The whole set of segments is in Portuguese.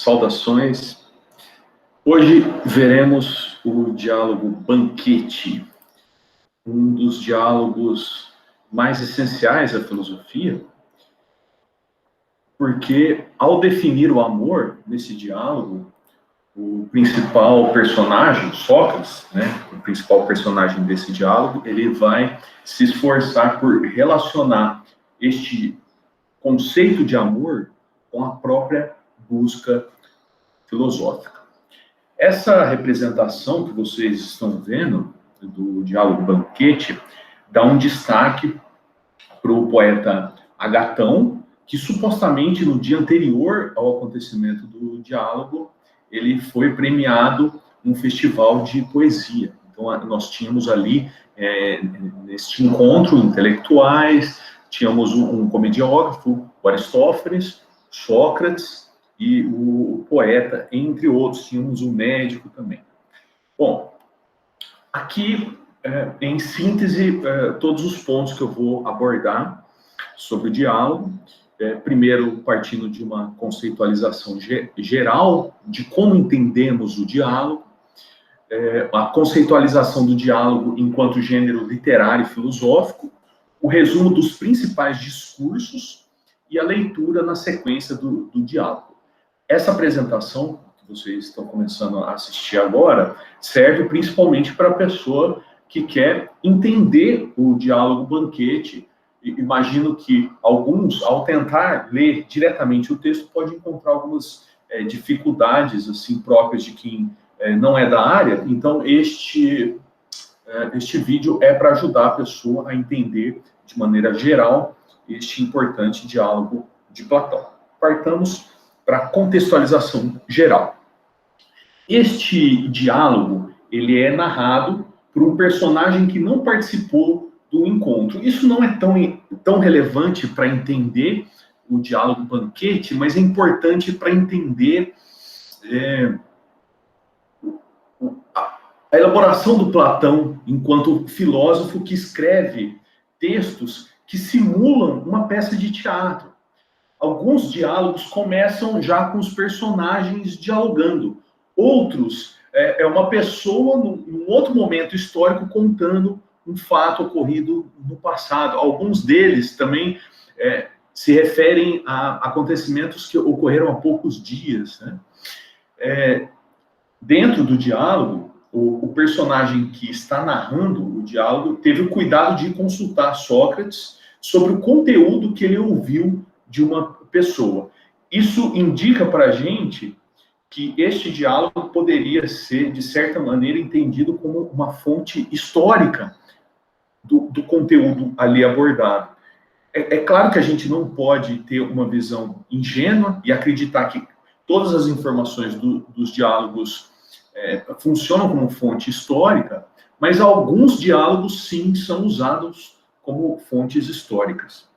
Saudações. Hoje veremos o diálogo Banquete, um dos diálogos mais essenciais da filosofia, porque ao definir o amor nesse diálogo, o principal personagem, Sócrates, o principal personagem desse diálogo, ele vai se esforçar por relacionar este conceito de amor com a própria busca filosófica. Essa representação que vocês estão vendo do diálogo Banquete dá um destaque para o poeta Agatão, que supostamente no dia anterior ao acontecimento do diálogo, ele foi premiado num festival de poesia. Então, nós tínhamos ali, neste encontro, intelectuais, tínhamos um comediógrafo, o Aristófanes, Sócrates e o poeta, entre outros. Tínhamos um médico também. Bom, aqui, em síntese, todos os pontos que eu vou abordar sobre o diálogo. Primeiro, partindo de uma conceitualização geral de como entendemos o diálogo, a conceitualização do diálogo enquanto gênero literário e filosófico, o resumo dos principais discursos e a leitura na sequência do diálogo. Essa apresentação, que vocês estão começando a assistir agora, serve principalmente para a pessoa que quer entender o diálogo Banquete. Imagino que alguns, ao tentar ler diretamente o texto, podem encontrar algumas dificuldades assim, próprias de quem não é da área. Então, este vídeo é para ajudar a pessoa a entender de maneira geral este importante diálogo de Platão. Partamos para a contextualização geral. Este diálogo, ele é narrado por um personagem que não participou do encontro. Isso não é tão relevante para entender o diálogo Banquete, mas é importante para entender a elaboração do Platão enquanto filósofo que escreve textos que simulam uma peça de teatro. Alguns diálogos começam já com os personagens dialogando. Outros é uma pessoa, num outro momento histórico, contando um fato ocorrido no passado. Alguns deles também se referem a acontecimentos que ocorreram há poucos dias. Dentro do diálogo, o personagem que está narrando o diálogo teve o cuidado de consultar Sócrates sobre o conteúdo que ele ouviu de uma pessoa. Isso indica para a gente que este diálogo poderia ser, de certa maneira, entendido como uma fonte histórica do conteúdo ali abordado. É claro que a gente não pode ter uma visão ingênua e acreditar que todas as informações dos diálogos funcionam como fonte histórica, mas alguns diálogos, sim, são usados como fontes históricas.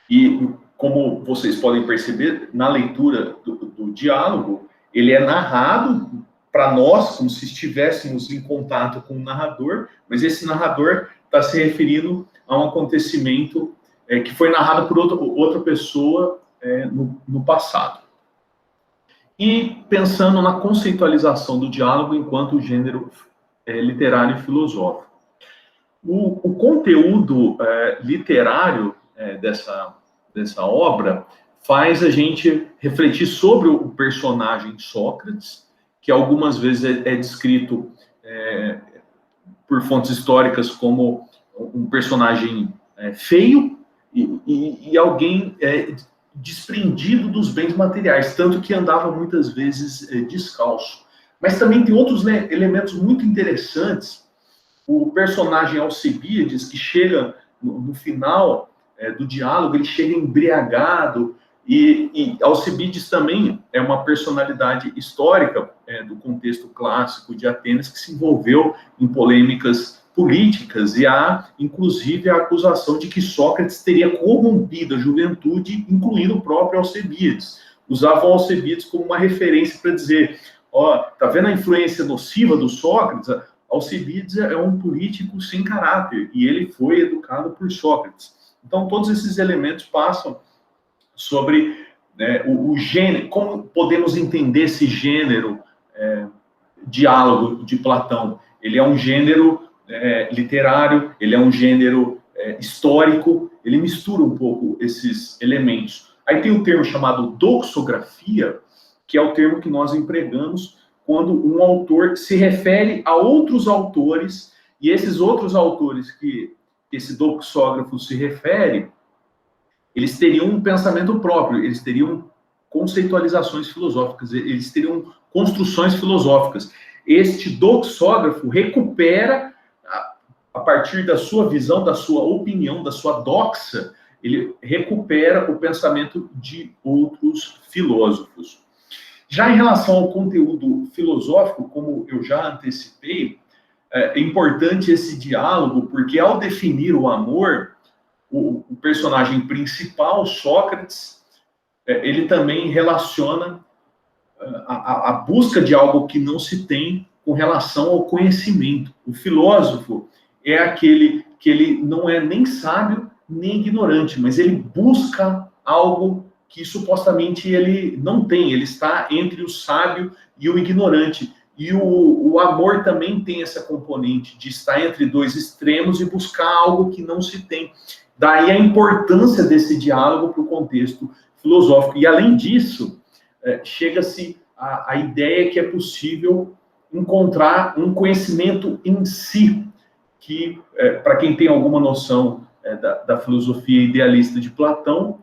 E, como vocês podem perceber, na leitura do diálogo, ele é narrado para nós, como se estivéssemos em contato com o narrador, mas esse narrador está se referindo a um acontecimento que foi narrado por outra pessoa no passado. E pensando na conceitualização do diálogo enquanto gênero literário e filosófico. O conteúdo literário dessa obra faz a gente refletir sobre o personagem Sócrates, que algumas vezes é descrito por fontes históricas como um personagem feio e alguém desprendido dos bens materiais, tanto que andava muitas vezes descalço. Mas também tem outros elementos muito interessantes. O personagem Alcibíades, que chega no final do diálogo, ele chega embriagado, e Alcibíades também é uma personalidade histórica do contexto clássico de Atenas, que se envolveu em polêmicas políticas, e há, inclusive, a acusação de que Sócrates teria corrompido a juventude, incluindo o próprio Alcibíades. Usavam Alcibíades como uma referência para dizer, tá vendo a influência nociva do Sócrates? Alcibíades é um político sem caráter, e ele foi educado por Sócrates. Então, todos esses elementos passam sobre né, o gênero, como podemos entender esse gênero diálogo de Platão? Ele é um gênero literário, ele é um gênero histórico, ele mistura um pouco esses elementos. Aí tem o termo chamado doxografia, que é o termo que nós empregamos quando um autor se refere a outros autores, e esses outros autores que esse doxógrafo se refere, eles teriam um pensamento próprio, eles teriam conceitualizações filosóficas, eles teriam construções filosóficas. Este doxógrafo recupera, a partir da sua visão, da sua opinião, da sua doxa, ele recupera o pensamento de outros filósofos. Já em relação ao conteúdo filosófico, como eu já antecipei, é importante esse diálogo, porque ao definir o amor, o personagem principal, Sócrates, ele também relaciona a busca de algo que não se tem com relação ao conhecimento. O filósofo é aquele que ele não é nem sábio nem ignorante, mas ele busca algo que supostamente ele não tem, ele está entre o sábio e o ignorante. E o amor também tem essa componente de estar entre dois extremos e buscar algo que não se tem. Daí a importância desse diálogo para o contexto filosófico. E, além disso, chega-se à ideia que é possível encontrar um conhecimento em si, que, para quem tem alguma noção da filosofia idealista de Platão,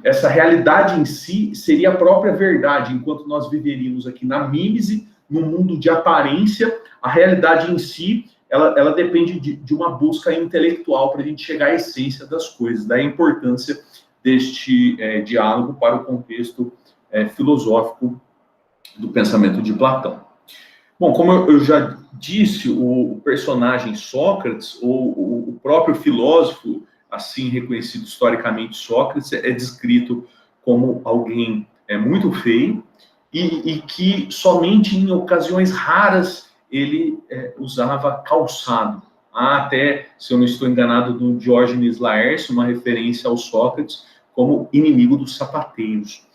essa realidade em si seria a própria verdade, enquanto nós viveríamos aqui na mímese, no mundo de aparência, a realidade em si, ela depende de uma busca intelectual para a gente chegar à essência das coisas, da importância deste diálogo para o contexto filosófico do pensamento de Platão. Bom, como eu já disse, o personagem Sócrates, ou o próprio filósofo, assim reconhecido historicamente Sócrates, é descrito como alguém muito feio e que somente em ocasiões raras ele usava calçado. Há até, se eu não estou enganado, do Diógenes Laércio, uma referência ao Sócrates como inimigo dos sapateiros.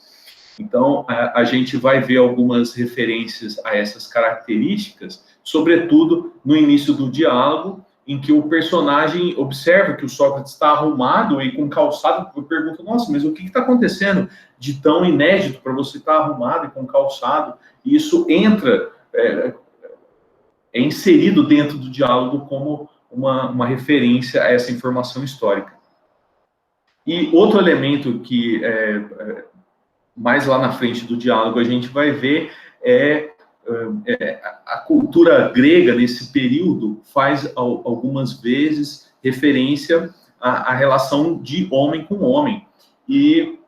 Então, a gente vai ver algumas referências a essas características, sobretudo no início do diálogo, em que o personagem observa que o Sócrates está arrumado e com calçado, eu pergunto, nossa, mas o que está acontecendo de tão inédito para você estar arrumado e com calçado? E isso entra, é inserido dentro do diálogo como uma referência a essa informação histórica. E outro elemento que, mais lá na frente do diálogo, a gente vai ver a cultura grega, nesse período, faz algumas vezes referência à relação de homem com homem. E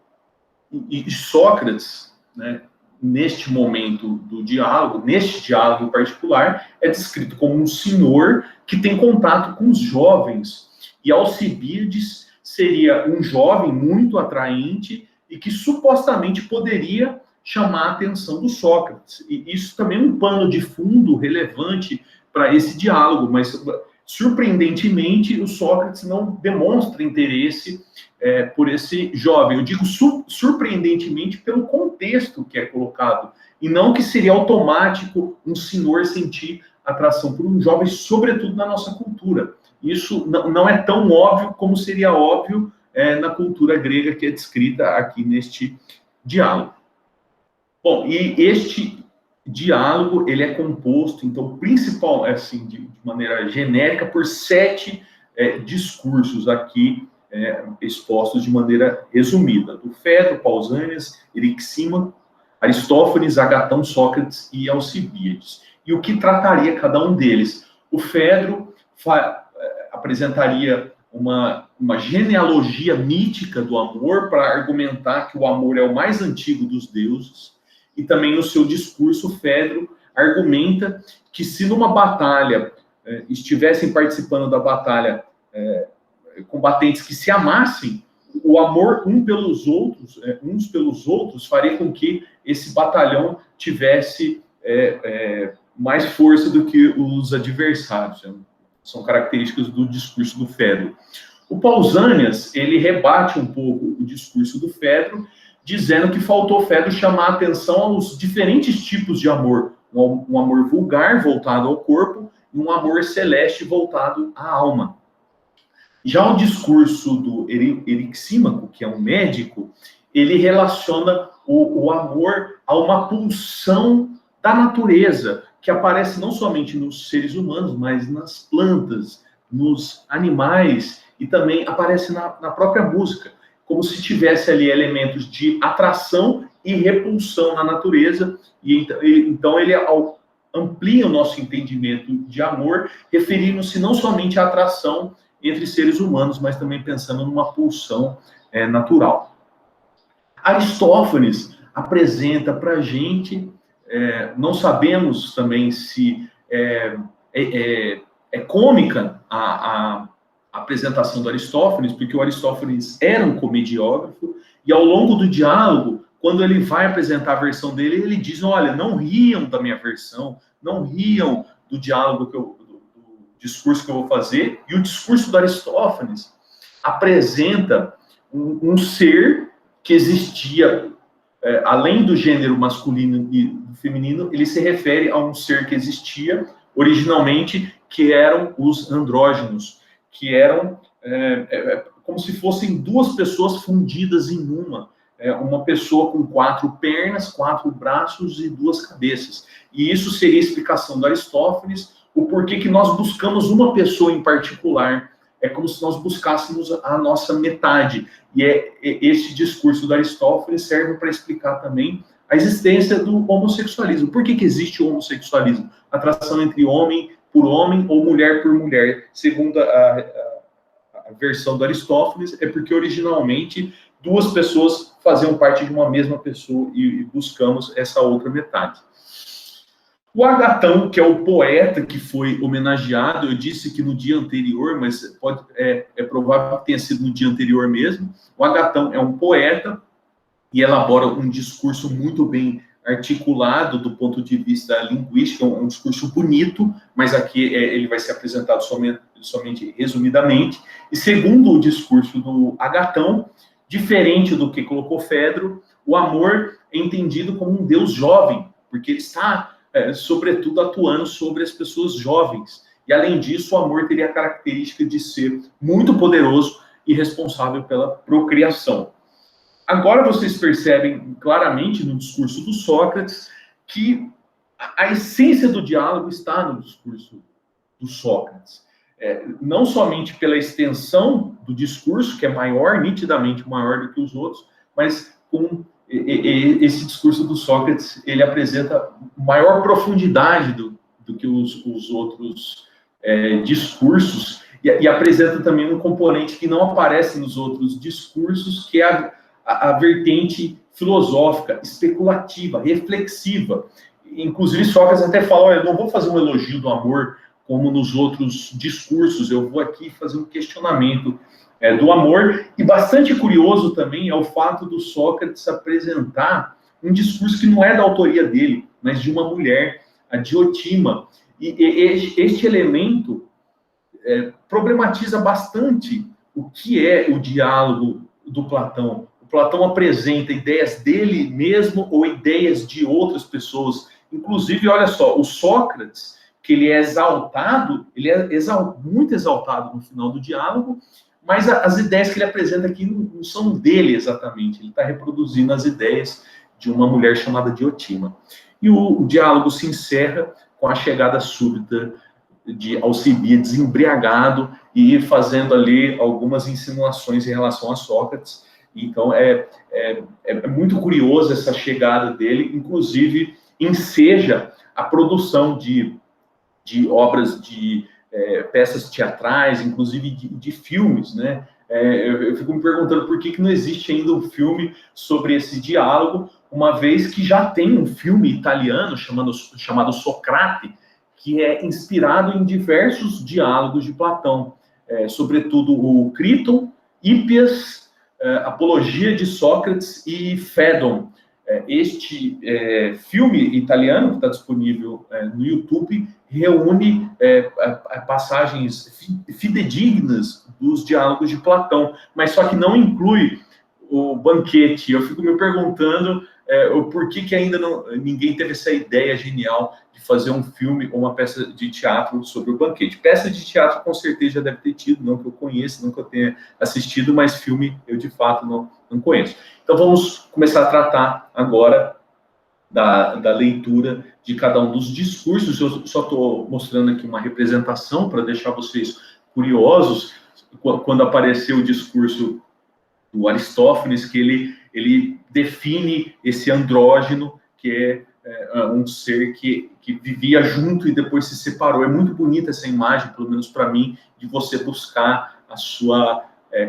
Sócrates, né, neste momento do diálogo, neste diálogo em particular, é descrito como um senhor que tem contato com os jovens. E Alcibíades seria um jovem muito atraente e que supostamente poderia chamar a atenção do Sócrates. E isso também é um pano de fundo relevante para esse diálogo, mas, surpreendentemente, o Sócrates não demonstra interesse por esse jovem. Eu digo surpreendentemente pelo contexto que é colocado, e não que seria automático um senhor sentir atração por um jovem, sobretudo na nossa cultura. Isso não é tão óbvio como seria óbvio na cultura grega que é descrita aqui neste diálogo. Bom, e este diálogo, ele é composto, então, principal, assim, de maneira genérica, por 7 discursos aqui expostos de maneira resumida. Do Fedro, Pausanias, Erixímaco, Aristófanes, Agatão, Sócrates e Alcibíades. E o que trataria cada um deles? O Fedro apresentaria uma genealogia mítica do amor para argumentar que o amor é o mais antigo dos deuses. E também no seu discurso, Fedro argumenta que se numa batalha estivessem participando da batalha combatentes que se amassem, o amor uns pelos outros faria com que esse batalhão tivesse mais força do que os adversários. São características do discurso do Fedro. O Pausanias, ele rebate um pouco o discurso do Fedro, dizendo que faltou Fedro chamar a atenção aos diferentes tipos de amor. Um amor vulgar, voltado ao corpo, e um amor celeste, voltado à alma. Já o discurso do Erixímaco, que é um médico, ele relaciona o amor a uma pulsão da natureza, que aparece não somente nos seres humanos, mas nas plantas, nos animais, e também aparece na própria música, como se tivesse ali elementos de atração e repulsão na natureza, e então ele amplia o nosso entendimento de amor, referindo-se não somente à atração entre seres humanos, mas também pensando numa pulsão natural. Aristófanes apresenta para a gente, não sabemos também se é cômica a apresentação do Aristófanes, porque o Aristófanes era um comediógrafo, e ao longo do diálogo, quando ele vai apresentar a versão dele, ele diz, olha, não riam da minha versão, não riam do diálogo, do discurso que eu vou fazer, e o discurso do Aristófanes apresenta um ser que existia, além do gênero masculino e do feminino, ele se refere a um ser que existia originalmente, que eram os andrógenos, que eram como se fossem duas pessoas fundidas em uma pessoa com 4 pernas, 4 braços e 2 cabeças. E isso seria a explicação do Aristófanes, o porquê que nós buscamos uma pessoa em particular. É como se nós buscássemos a nossa metade. E esse discurso do Aristófanes serve para explicar também a existência do homossexualismo. Por que existe o homossexualismo? Atração entre homem por homem ou mulher por mulher. Segundo a versão do Aristófanes, é porque originalmente 2 pessoas faziam parte de uma mesma pessoa e buscamos essa outra metade. O Agatão, que é o poeta que foi homenageado, eu disse que no dia anterior, mas é provável que tenha sido no dia anterior mesmo. O Agatão é um poeta e elabora um discurso muito bem articulado do ponto de vista linguístico, um discurso bonito, mas aqui ele vai ser apresentado somente resumidamente. E segundo o discurso do Agatão, diferente do que colocou Fedro, o amor é entendido como um Deus jovem, porque ele está sobretudo atuando sobre as pessoas jovens. E, além disso, o amor teria a característica de ser muito poderoso e responsável pela procriação. Agora vocês percebem claramente no discurso do Sócrates que a essência do diálogo está no discurso do Sócrates. Não somente pela extensão do discurso, que é maior, nitidamente maior do que os outros, mas com esse discurso do Sócrates, ele apresenta maior profundidade do que os outros discursos, e apresenta também um componente que não aparece nos outros discursos, que é a vertente filosófica, especulativa, reflexiva. Inclusive, Sócrates até fala, olha, eu não vou fazer um elogio do amor como nos outros discursos, eu vou aqui fazer um questionamento do amor. E bastante curioso também é o fato do Sócrates apresentar um discurso que não é da autoria dele, mas de uma mulher, a Diotima. E este elemento problematiza bastante o que é o diálogo do Platão. O Platão apresenta ideias dele mesmo ou ideias de outras pessoas. Inclusive, olha só, o Sócrates, que ele é exaltado, muito exaltado no final do diálogo, mas as ideias que ele apresenta aqui não são dele exatamente, ele está reproduzindo as ideias de uma mulher chamada Diotima. E o diálogo se encerra com a chegada súbita de Alcibíades embriagado e fazendo ali algumas insinuações em relação a Sócrates. Então, é muito curioso essa chegada dele, inclusive enseja a produção de obras de peças teatrais, inclusive de filmes, né? Eu fico me perguntando por que não existe ainda um filme sobre esse diálogo, uma vez que já tem um filme italiano chamado Socrate, que é inspirado em diversos diálogos de Platão, sobretudo o Críton, Hípias, Apologia de Sócrates e Fédon. Este filme italiano, que está disponível no YouTube, reúne passagens fidedignas dos diálogos de Platão, mas só que não inclui o banquete. Eu fico me perguntando por que ainda ninguém teve essa ideia genial de fazer um filme ou uma peça de teatro sobre o banquete. Peça de teatro com certeza já deve ter tido, não que eu conheça, não que eu tenha assistido, mas filme eu de fato não conheço. Então vamos começar a tratar agora da leitura de cada um dos discursos. Eu só estou mostrando aqui uma representação para deixar vocês curiosos. Quando apareceu o discurso do Aristófanes, que ele define esse andrógeno, que é um ser que vivia junto e depois se separou. É muito bonita essa imagem, pelo menos para mim, de você buscar a sua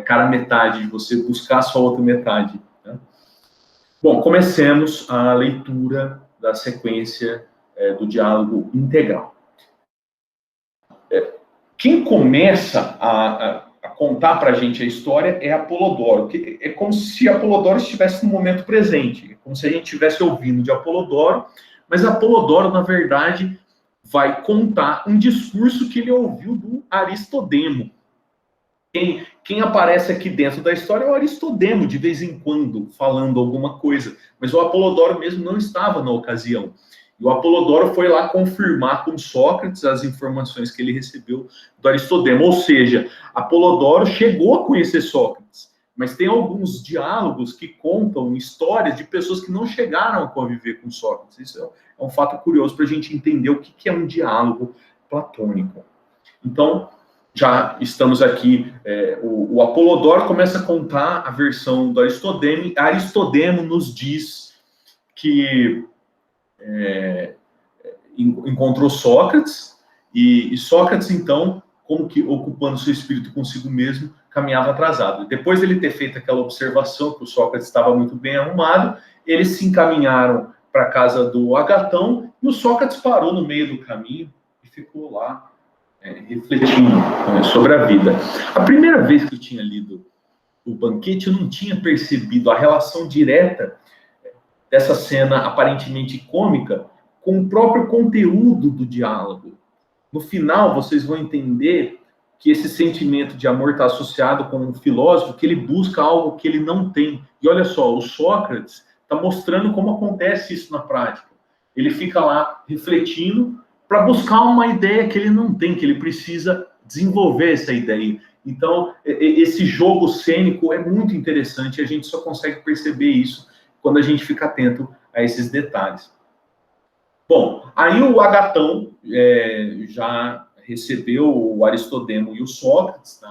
cara metade, de você buscar a sua outra metade. Né? Bom, comecemos a leitura da sequência do diálogo integral. Quem começa a contar para a gente a história é Apolodoro, que é como se Apolodoro estivesse no momento presente, como se a gente estivesse ouvindo de Apolodoro, mas Apolodoro, na verdade, vai contar um discurso que ele ouviu do Aristodemo. Quem aparece aqui dentro da história é o Aristodemo, de vez em quando, falando alguma coisa, mas o Apolodoro mesmo não estava na ocasião. E o Apolodoro foi lá confirmar com Sócrates as informações que ele recebeu do Aristodemo. Ou seja, Apolodoro chegou a conhecer Sócrates, mas tem alguns diálogos que contam histórias de pessoas que não chegaram a conviver com Sócrates. Isso é um fato curioso para a gente entender o que é um diálogo platônico. Então, já estamos aqui, o Apolodoro começa a contar a versão do Aristodemo. Aristodemo nos diz que encontrou Sócrates, e Sócrates, então, como que ocupando seu espírito consigo mesmo, caminhava atrasado. Depois de ele ter feito aquela observação que o Sócrates estava muito bem arrumado, eles se encaminharam para a casa do Agatão, e o Sócrates parou no meio do caminho e ficou lá refletindo sobre a vida. A primeira vez que eu tinha lido O Banquete, eu não tinha percebido a relação direta dessa cena aparentemente cômica com o próprio conteúdo do diálogo. No final, vocês vão entender que esse sentimento de amor está associado com um filósofo que ele busca algo que ele não tem. E olha só, o Sócrates está mostrando como acontece isso na prática. Ele fica lá refletindo para buscar uma ideia que ele não tem, que ele precisa desenvolver essa ideia. Então, esse jogo cênico é muito interessante, a gente só consegue perceber isso quando a gente fica atento a esses detalhes. Bom, aí o Agatão já recebeu o Aristodemo e o Sócrates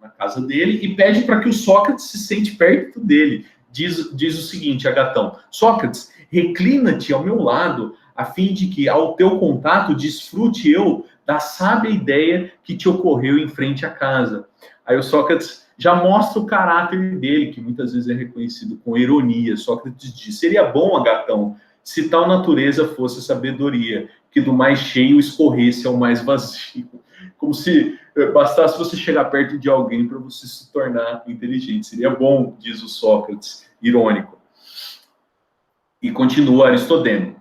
na casa dele e pede para que o Sócrates se sente perto dele. Diz o seguinte, Agatão: Sócrates, reclina-te ao meu lado, a fim de que, ao teu contato, desfrute eu da sábia ideia que te ocorreu em frente à casa. Aí o Sócrates já mostra o caráter dele, que muitas vezes é reconhecido com ironia. Sócrates diz: seria bom, Agatão, se tal natureza fosse sabedoria, que do mais cheio escorresse ao mais vazio. Como se bastasse você chegar perto de alguém para você se tornar inteligente. Seria bom, diz o Sócrates, irônico. E continua Aristodemo.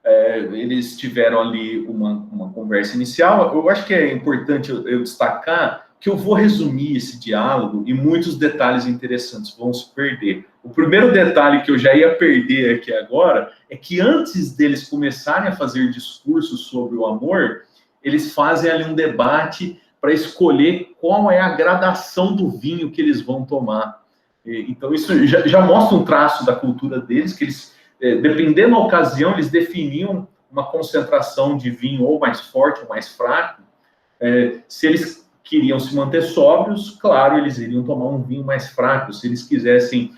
Eles tiveram ali uma conversa inicial. Eu acho que é importante eu destacar que eu vou resumir esse diálogo e muitos detalhes interessantes vão se perder. O primeiro detalhe que eu já ia perder aqui agora é que antes deles começarem a fazer discursos sobre o amor, eles fazem ali um debate para escolher qual é a gradação do vinho que eles vão tomar. Então isso já mostra um traço da cultura deles, que eles, dependendo da ocasião, eles definiam uma concentração de vinho ou mais forte ou mais fraco. Se eles queriam se manter sóbrios, claro, eles iriam tomar um vinho mais fraco. Se eles quisessem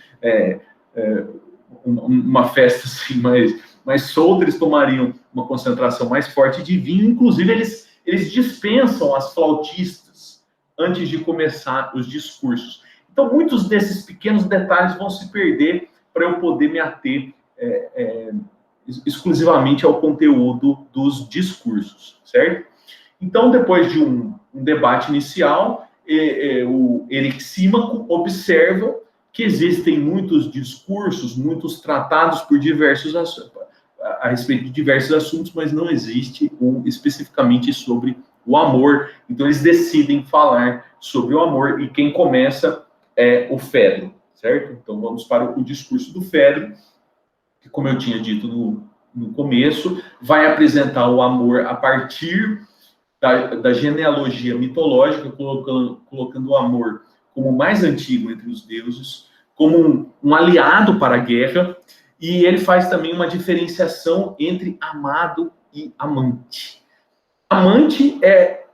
uma festa assim, mais solta, eles tomariam uma concentração mais forte de vinho. Inclusive, eles dispensam as flautistas antes de começar os discursos. Então, muitos desses pequenos detalhes vão se perder para eu poder me ater exclusivamente ao conteúdo dos discursos, certo? Então, depois de um debate inicial, o Erixímaco observa que existem muitos discursos, muitos tratados por a respeito de diversos assuntos, mas não existe um especificamente sobre o amor. Então eles decidem falar sobre o amor e quem começa é o Fedro, certo? Então vamos para o discurso do Fedro, que, como eu tinha dito no começo, vai apresentar o amor a partir da genealogia mitológica, colocando o amor como o mais antigo entre os deuses, como um aliado para a guerra, e ele faz também uma diferenciação entre amado e amante. Amante é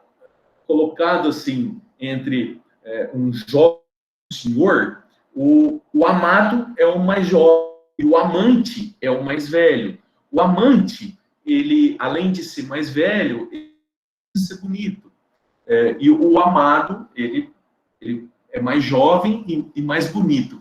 colocado assim entre um jovem senhor, o amado é o mais jovem e o amante é o mais velho. O amante, ele, além de ser mais velho, ele ser bonito. E o amado, ele é mais jovem e mais bonito.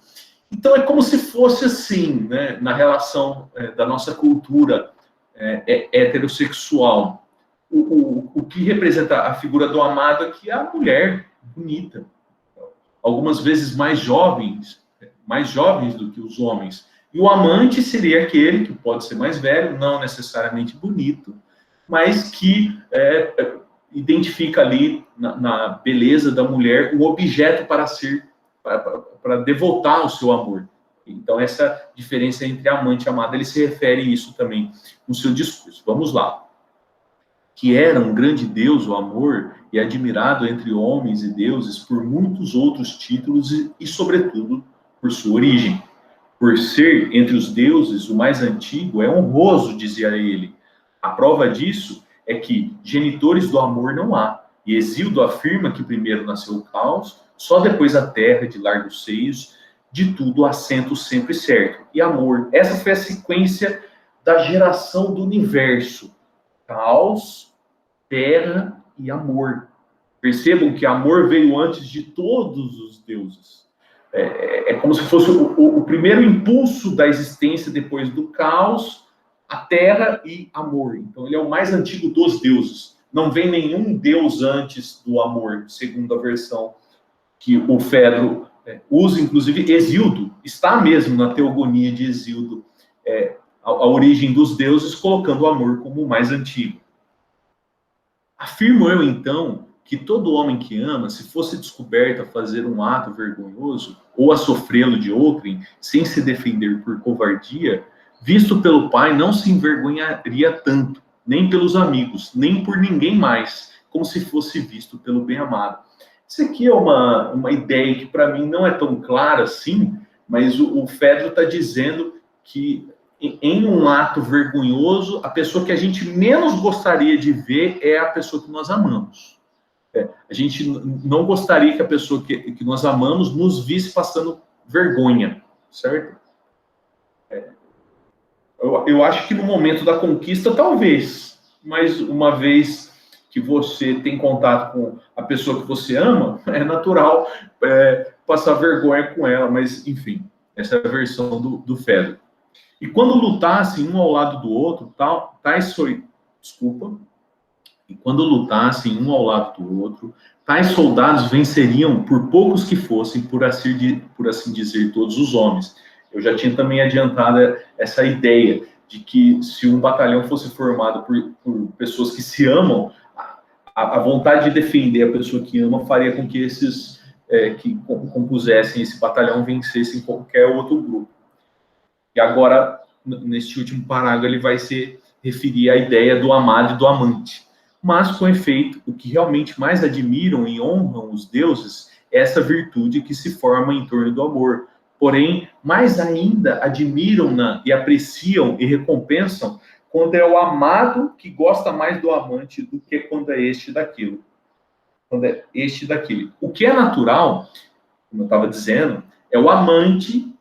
Então, é como se fosse assim, né, na relação da nossa cultura heterossexual. O que representa a figura do amado aqui é a mulher bonita. Algumas vezes mais jovens do que os homens. E o amante seria aquele que pode ser mais velho, não necessariamente bonito, mas que identifica ali na beleza da mulher o objeto para devotar o seu amor. Então, essa diferença entre amante e amado, ele se refere a isso também no seu discurso. Vamos lá. Que era um grande Deus, o amor, e admirado entre homens e deuses por muitos outros títulos e sobretudo, por sua origem. Por ser entre os deuses o mais antigo, é honroso, dizia ele. A prova disso é que genitores do amor não há. E Hesíodo afirma que primeiro nasceu o caos, só depois a terra de largos seios, de tudo assento sempre certo. E amor, essa foi a sequência da geração do universo. Caos, terra e amor. Percebam que amor veio antes de todos os deuses. É como se fosse o primeiro impulso da existência depois do caos, a terra e amor. Então ele é o mais antigo dos deuses. Não vem nenhum deus antes do amor, segundo a versão que o Fedro usa, inclusive Hesíodo, está mesmo na teogonia de Hesíodo, a origem dos deuses, colocando o amor como o mais antigo. Afirmo eu, então, que todo homem que ama, se fosse descoberto a fazer um ato vergonhoso, ou a sofrê-lo de outrem, sem se defender por covardia, visto pelo Pai, não se envergonharia tanto, nem pelos amigos, nem por ninguém mais, como se fosse visto pelo bem-amado. Isso aqui é uma ideia que, para mim, não é tão clara assim, mas o Fedro está dizendo que em um ato vergonhoso, a pessoa que a gente menos gostaria de ver é a pessoa que nós amamos. A gente não gostaria que a pessoa que nós amamos nos visse passando vergonha, certo? Eu acho que no momento da conquista, talvez, mas uma vez que você tem contato com a pessoa que você ama, é natural passar vergonha com ela, mas, enfim, essa é a versão do Fedro. E quando lutassem um ao lado do outro, tais soldados venceriam, por poucos que fossem, por assim dizer, todos os homens. Eu já tinha também adiantado essa ideia de que se um batalhão fosse formado por pessoas que se amam, a vontade de defender a pessoa que ama faria com que esses que compusessem esse batalhão vencessem qualquer outro grupo. E agora, neste último parágrafo, ele vai se referir à ideia do amado e do amante. Mas, com efeito, o que realmente mais admiram e honram os deuses é essa virtude que se forma em torno do amor. Porém, mais ainda admiram-na e apreciam e recompensam quando é o amado que gosta mais do amante do que quando é este daquilo. O que é natural, como eu estava dizendo, é o amante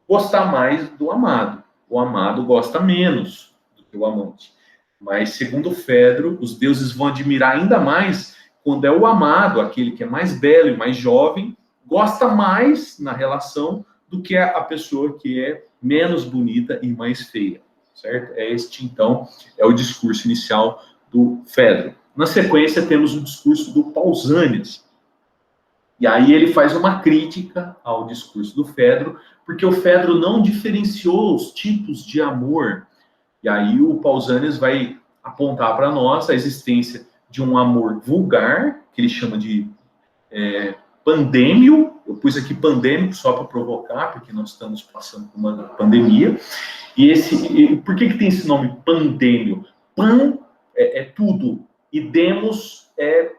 gostar mais do amado. O amado gosta menos do que o amante. Mas, segundo Fedro, os deuses vão admirar ainda mais quando é o amado, aquele que é mais belo e mais jovem, gosta mais na relação do que a pessoa que é menos bonita e mais feia, certo? Este, então, é o discurso inicial do Fedro. Na sequência, temos o discurso do Pausanias. E aí ele faz uma crítica ao discurso do Fedro, porque o Fedro não diferenciou os tipos de amor. E aí o Pausanias vai apontar para nós a existência de um amor vulgar, que ele chama de pandêmio. Eu pus aqui pandêmico só para provocar, porque nós estamos passando por uma pandemia. Por que tem esse nome pandêmio? Pan é tudo, e demos é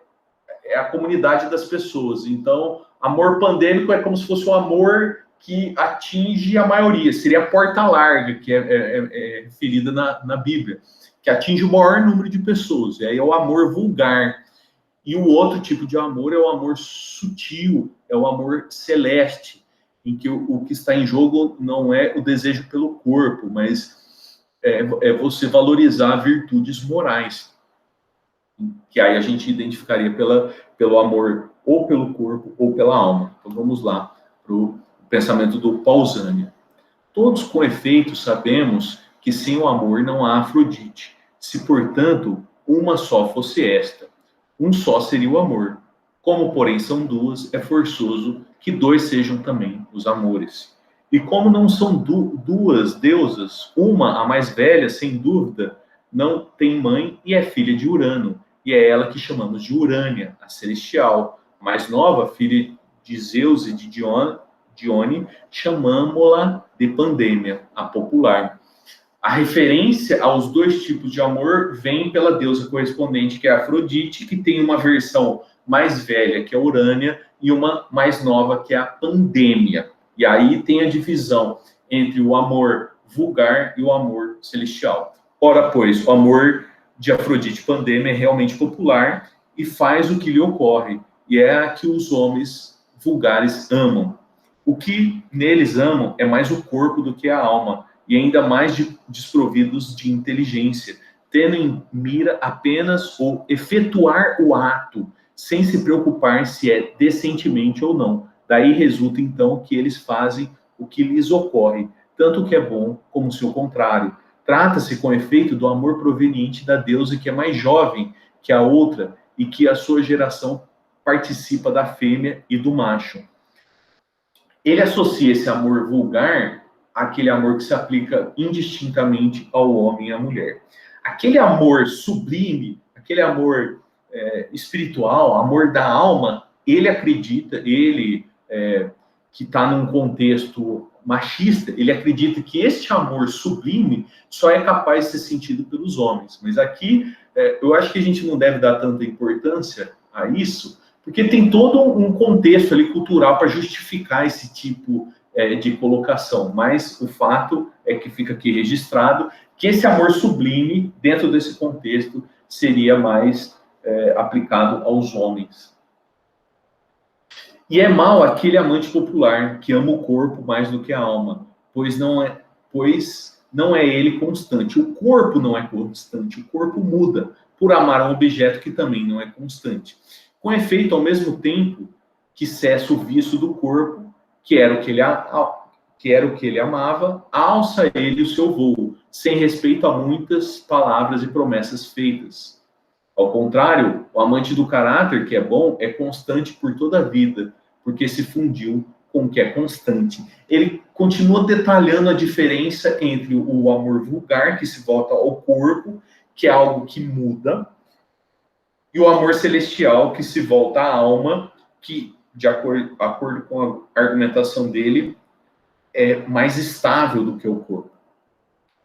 a comunidade das pessoas. Então, amor pandêmico é como se fosse um amor que atinge a maioria. Seria a porta larga, que é referida na Bíblia, que atinge o maior número de pessoas. E aí é o amor vulgar. E o outro tipo de amor é o amor sutil, é o amor celeste, em que o que está em jogo não é o desejo pelo corpo, mas é você valorizar virtudes morais, que aí a gente identificaria pelo amor ou pelo corpo ou pela alma. Então vamos lá para o pensamento do Pausânia. Todos, com efeito, sabemos que sem o amor não há Afrodite. Se, portanto, uma só fosse esta, um só seria o amor. Como, porém, são duas, é forçoso que dois sejam também os amores. E como não são duas deusas, uma, a mais velha, sem dúvida, não tem mãe e é filha de Urano, e é ela que chamamos de Urânia, a celestial. A mais nova, filha de Zeus e de Dione, chamamos-la de Pandêmia, a popular. A referência aos dois tipos de amor vem pela deusa correspondente, que é Afrodite, que tem uma versão mais velha, que é Urânia, e uma mais nova, que é a Pandêmia. E aí tem a divisão entre o amor vulgar e o amor celestial. Ora, pois, o amor de Afrodite Pandêmia é realmente popular e faz o que lhe ocorre, e é a que os homens vulgares amam. O que neles amam é mais o corpo do que a alma, e ainda mais desprovidos de inteligência, tendo em mira apenas o efetuar o ato, sem se preocupar se é decentemente ou não. Daí resulta, então, que eles fazem o que lhes ocorre, tanto o que é bom como o seu contrário. Trata-se, com efeito, do amor proveniente da deusa que é mais jovem que a outra e que a sua geração participa da fêmea e do macho. Ele associa esse amor vulgar àquele amor que se aplica indistintamente ao homem e à mulher. Aquele amor sublime, aquele amor espiritual, amor da alma, ele acredita, que está num contexto machista, ele acredita que este amor sublime só é capaz de ser sentido pelos homens. Mas aqui, eu acho que a gente não deve dar tanta importância a isso, porque tem todo um contexto ali cultural para justificar esse tipo de colocação. Mas o fato é que fica aqui registrado que esse amor sublime, dentro desse contexto, seria mais aplicado aos homens. E é mau aquele amante popular que ama o corpo mais do que a alma, pois não é ele constante. O corpo não é constante, o corpo muda por amar um objeto que também não é constante. Com efeito, ao mesmo tempo que cessa o vício do corpo, que era o que ele amava, alça ele o seu voo, sem respeito a muitas palavras e promessas feitas. Ao contrário, o amante do caráter, que é bom, é constante por toda a vida, porque se fundiu com o que é constante. Ele continua detalhando a diferença entre o amor vulgar, que se volta ao corpo, que é algo que muda, e o amor celestial, que se volta à alma, que, de acordo com a argumentação dele, é mais estável do que o corpo.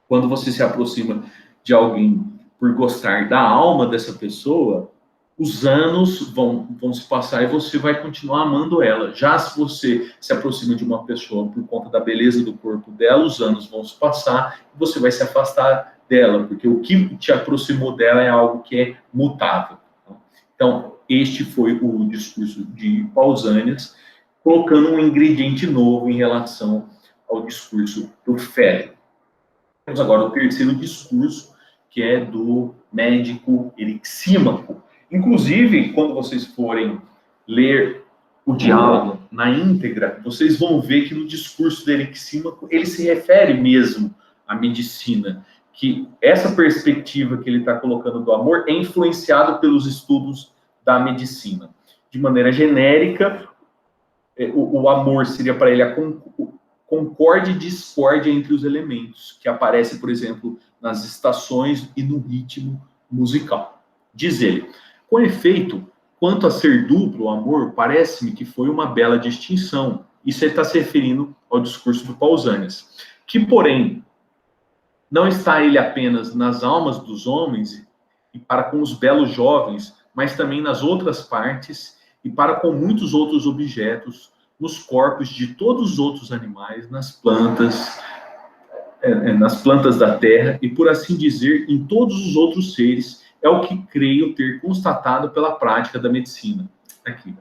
Quando você se aproxima de alguém por gostar da alma dessa pessoa, os anos vão se passar e você vai continuar amando ela. Já se você se aproxima de uma pessoa por conta da beleza do corpo dela, os anos vão se passar e você vai se afastar dela, porque o que te aproximou dela é algo que é mutável. Então, este foi o discurso de Pausanias, colocando um ingrediente novo em relação ao discurso do Fedro. Temos agora o terceiro discurso, que é do médico Erixímaco. Inclusive, quando vocês forem ler o diálogo na íntegra, vocês vão ver que no discurso do Erixímaco ele se refere mesmo à medicina, que essa perspectiva que ele está colocando do amor é influenciado pelos estudos da medicina. De maneira genérica, o amor seria para ele a concórdia e discórdia entre os elementos, que aparece, por exemplo, nas estações e no ritmo musical. Diz ele, com efeito, quanto a ser duplo o amor, parece-me que foi uma bela distinção. Isso ele está se referindo ao discurso do Pausanias, que, porém, não está ele apenas nas almas dos homens e para com os belos jovens, mas também nas outras partes e para com muitos outros objetos, nos corpos de todos os outros animais, nas plantas da terra e, por assim dizer, em todos os outros seres, é o que creio ter constatado pela prática da medicina. Aqui.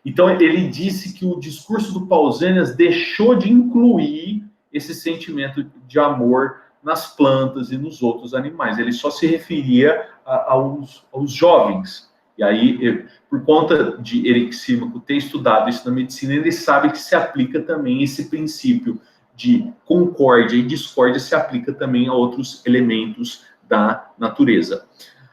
Então, ele disse que o discurso do Pausanias deixou de incluir esse sentimento de amor nas plantas e nos outros animais. Ele só se referia aos jovens. E aí, por conta de Eryxímaco ter estudado isso na medicina, ele sabe que se aplica também esse princípio de concórdia e discórdia, se aplica também a outros elementos da natureza.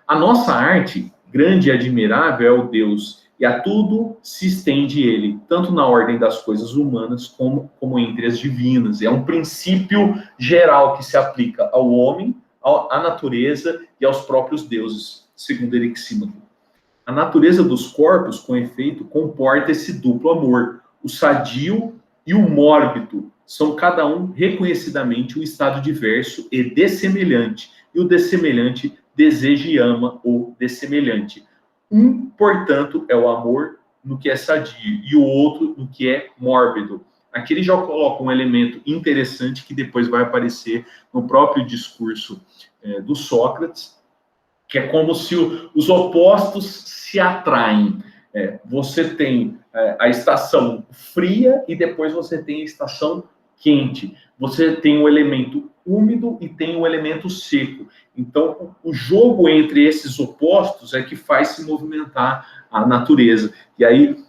A nossa arte, grande e admirável, é o Deus, e a tudo se estende ele, tanto na ordem das coisas humanas como entre as divinas. É um princípio geral que se aplica ao homem, à natureza e aos próprios deuses, segundo Eryxímaco. A natureza dos corpos, com efeito, comporta esse duplo amor. O sadio e o mórbido são cada um reconhecidamente um estado diverso e dessemelhante, e o dessemelhante deseja e ama o dessemelhante. Um, portanto, é o amor no que é sadio, e o outro no que é mórbido. Aqui ele já coloca um elemento interessante que depois vai aparecer no próprio discurso do Sócrates, que é como se os opostos se atraem. Você tem a estação fria e depois você tem a estação quente. Você tem o elemento úmido e tem o elemento seco. Então, o jogo entre esses opostos é que faz se movimentar a natureza. E aí,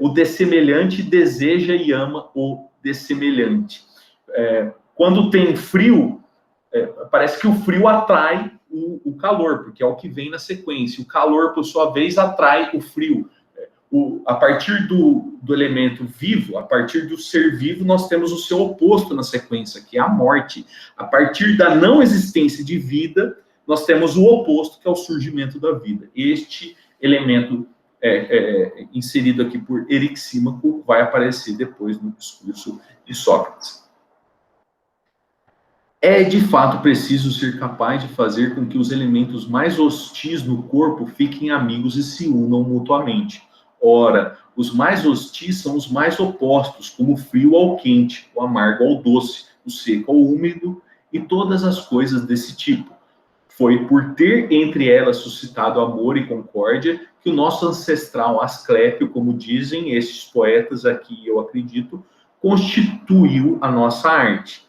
o dessemelhante deseja e ama o dessemelhante. Quando tem frio, parece que o frio atrai o calor, porque é o que vem na sequência. O calor, por sua vez, atrai o frio. A partir do elemento vivo, a partir do ser vivo, nós temos o seu oposto na sequência, que é a morte. A partir da não existência de vida, nós temos o oposto, que é o surgimento da vida. Este elemento inserido aqui por Eryxímaco vai aparecer depois no discurso de Sócrates. É, de fato, preciso ser capaz de fazer com que os elementos mais hostis no corpo fiquem amigos e se unam mutuamente. Ora, os mais hostis são os mais opostos, como o frio ao quente, o amargo ao doce, o seco ao úmido e todas as coisas desse tipo. Foi por ter entre elas suscitado amor e concórdia que o nosso ancestral Asclépio, como dizem estes poetas aqui, eu acredito, constituiu a nossa arte.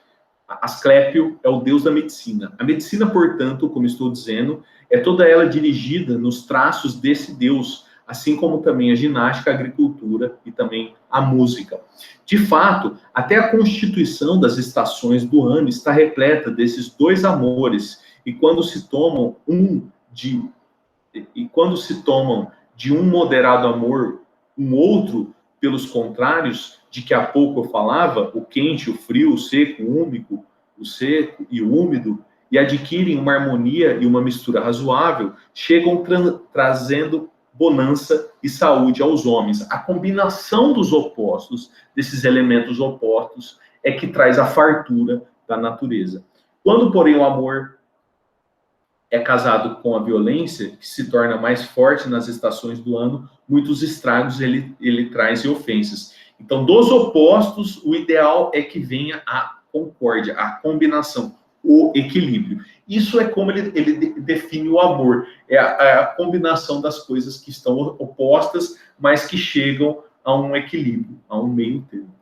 Asclépio é o deus da medicina. A medicina, portanto, como estou dizendo, é toda ela dirigida nos traços desse deus, assim como também a ginástica, a agricultura e também a música. De fato, até a constituição das estações do ano está repleta desses dois amores, e quando se tomam de um moderado amor, um outro pelos contrários, de que há pouco eu falava, o quente, o frio, o seco, o úmido, o seco e o úmido, e adquirem uma harmonia e uma mistura razoável, chegam trazendo bonança e saúde aos homens. A combinação dos opostos, desses elementos opostos, é que traz a fartura da natureza. Quando, porém, o amor é casado com a violência, que se torna mais forte nas estações do ano, muitos estragos ele traz e ofensas. Então, dos opostos, o ideal é que venha a concórdia, a combinação, o equilíbrio. Isso é como ele define o amor. É a combinação das coisas que estão opostas, mas que chegam a um equilíbrio, a um meio termo.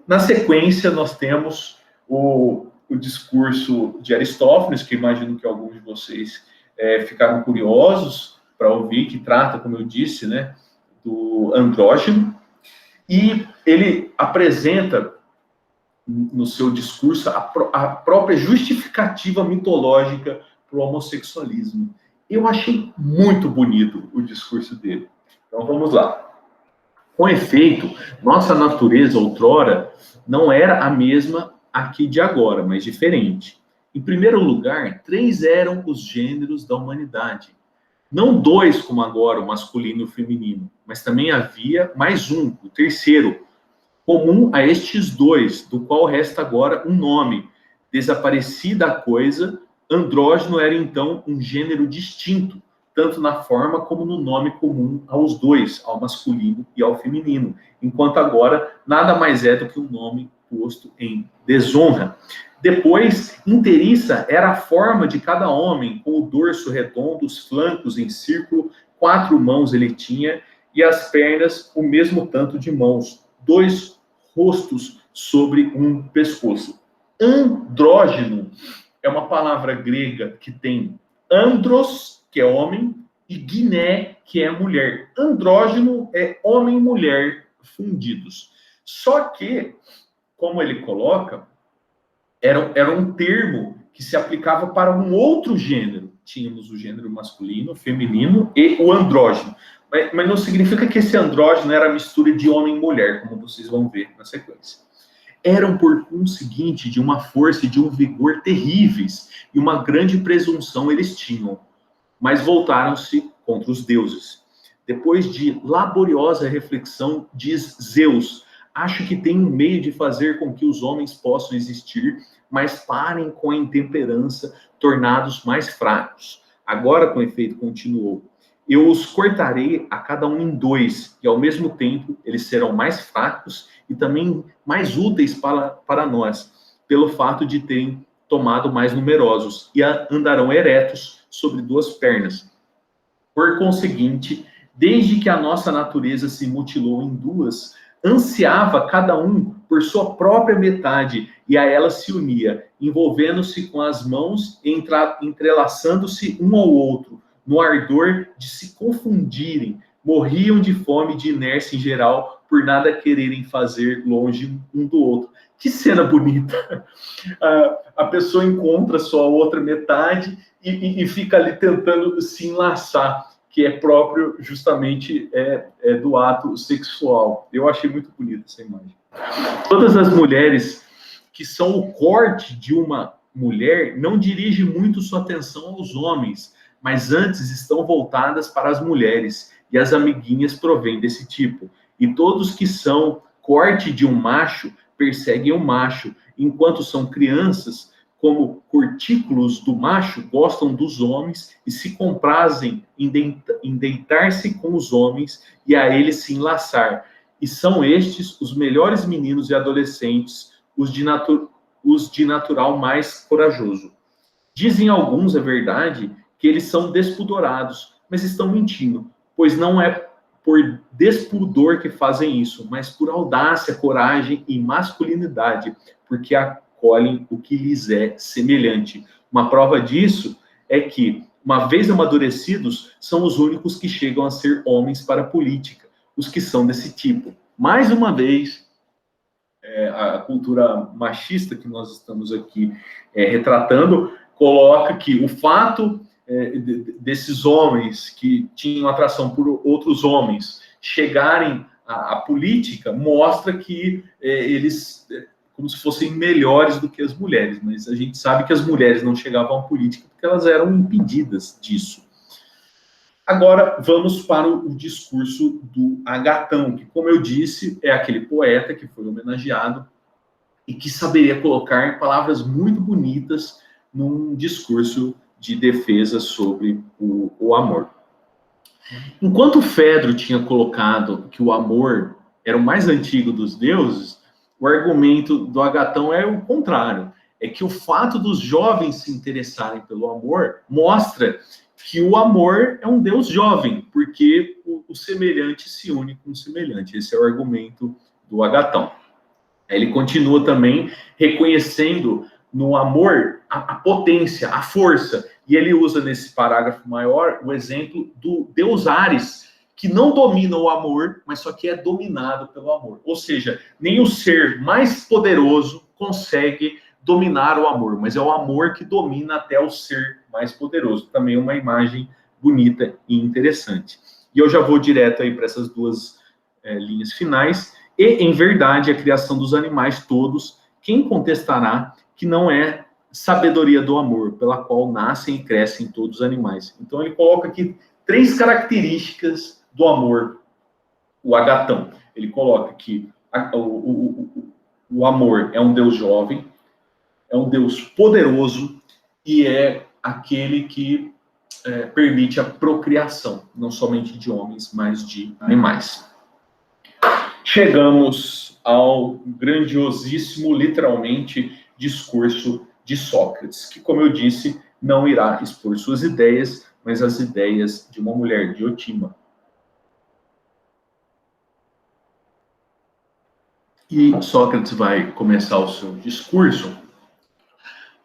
Na sequência, nós temos o discurso de Aristófanes, que imagino que alguns de vocês ficaram curiosos para ouvir, que trata, como eu disse, né, do andrógeno. E ele apresenta no seu discurso a própria justificativa mitológica para o homossexualismo. Eu achei muito bonito o discurso dele. Então vamos lá. Com efeito, nossa natureza outrora não era a mesma aqui de agora, mas diferente. Em primeiro lugar, 3 eram os gêneros da humanidade. Não 2, como agora, o masculino e o feminino, mas também havia mais um, o terceiro, comum a estes 2, do qual resta agora um nome. Desaparecida a coisa, andrógeno era então um gênero distinto, tanto na forma como no nome comum aos 2, ao masculino e ao feminino, enquanto agora nada mais é do que um nome posto em desonra. Depois, inteiriça era a forma de cada homem, com o dorso redondo, os flancos em círculo, 4 mãos ele tinha, e as pernas o mesmo tanto de mãos, 2 rostos sobre um pescoço. Andrógeno é uma palavra grega que tem andros, que é homem, e giné, que é mulher. Andrógeno é homem e mulher fundidos. Só que, como ele coloca, era um termo que se aplicava para um outro gênero. Tínhamos o gênero masculino, feminino e o andrógeno. Mas não significa que esse andrógeno era a mistura de homem e mulher, como vocês vão ver na sequência. Eram, por conseguinte, de uma força e de um vigor terríveis, e uma grande presunção eles tinham, mas voltaram-se contra os deuses. Depois de laboriosa reflexão, diz Zeus: acho que tem um meio de fazer com que os homens possam existir, mas parem com a intemperança, tornados mais fracos. Agora, com efeito, continuou: eu os cortarei a cada um em 2, e ao mesmo tempo eles serão mais fracos e também mais úteis para nós, pelo fato de terem tomado mais numerosos, e andarão eretos sobre 2 pernas. Por conseguinte, desde que a nossa natureza se mutilou em 2, ansiava cada um por sua própria metade, e a ela se unia, envolvendo-se com as mãos e entrelaçando-se um ao outro, no ardor de se confundirem, morriam de fome e de inércia em geral, por nada quererem fazer longe um do outro. Que cena bonita! A pessoa encontra sua outra metade e fica ali tentando se enlaçar, que é próprio justamente do ato sexual. Eu achei muito bonita essa imagem. Todas as mulheres que são o corte de uma mulher não dirigem muito sua atenção aos homens, mas antes estão voltadas para as mulheres, e as amiguinhas provêm desse tipo. E todos que são corte de um macho perseguem o macho, enquanto são crianças, como cortículos do macho, gostam dos homens e se comprazem em deitar-se com os homens e a eles se enlaçar. E são estes os melhores meninos e adolescentes, os de natural mais corajoso. Dizem alguns, é verdade, que eles são despudorados, mas estão mentindo, pois não é por despudor que fazem isso, mas por audácia, coragem e masculinidade, porque acolhem o que lhes é semelhante. Uma prova disso é que, uma vez amadurecidos, são os únicos que chegam a ser homens para a política, os que são desse tipo. Mais uma vez, a cultura machista que nós estamos aqui retratando, coloca que o fato desses homens que tinham atração por outros homens chegarem à política mostra que eles como se fossem melhores do que as mulheres, mas a gente sabe que as mulheres não chegavam à política porque elas eram impedidas disso. Agora vamos para o discurso do Agatão, que, como eu disse, é aquele poeta que foi homenageado e que saberia colocar palavras muito bonitas num discurso de defesa sobre o amor. Enquanto Fedro tinha colocado que o amor era o mais antigo dos deuses, o argumento do Agatão é o contrário. É que o fato dos jovens se interessarem pelo amor mostra que o amor é um deus jovem, porque o semelhante se une com o semelhante. Esse é o argumento do Agatão. Ele continua também reconhecendo no amor a potência, a força, e ele usa nesse parágrafo maior o exemplo do deus Ares, que não domina o amor, mas só que é dominado pelo amor. Ou seja, nem o ser mais poderoso consegue dominar o amor, mas é o amor que domina até o ser mais poderoso. Também uma imagem bonita e interessante. E eu já vou direto aí para essas duas linhas finais, e, em verdade, a criação dos animais todos, quem contestará que não é sabedoria do amor, pela qual nascem e crescem todos os animais. Então, ele coloca aqui 3 características do amor, o Agatão. Ele coloca que o amor é um Deus jovem, é um Deus poderoso e é aquele que permite a procriação, não somente de homens, mas de animais. Chegamos ao grandiosíssimo, literalmente, discurso de Sócrates, que, como eu disse, não irá expor suas ideias, mas as ideias de uma mulher, Diotima. E Sócrates vai começar o seu discurso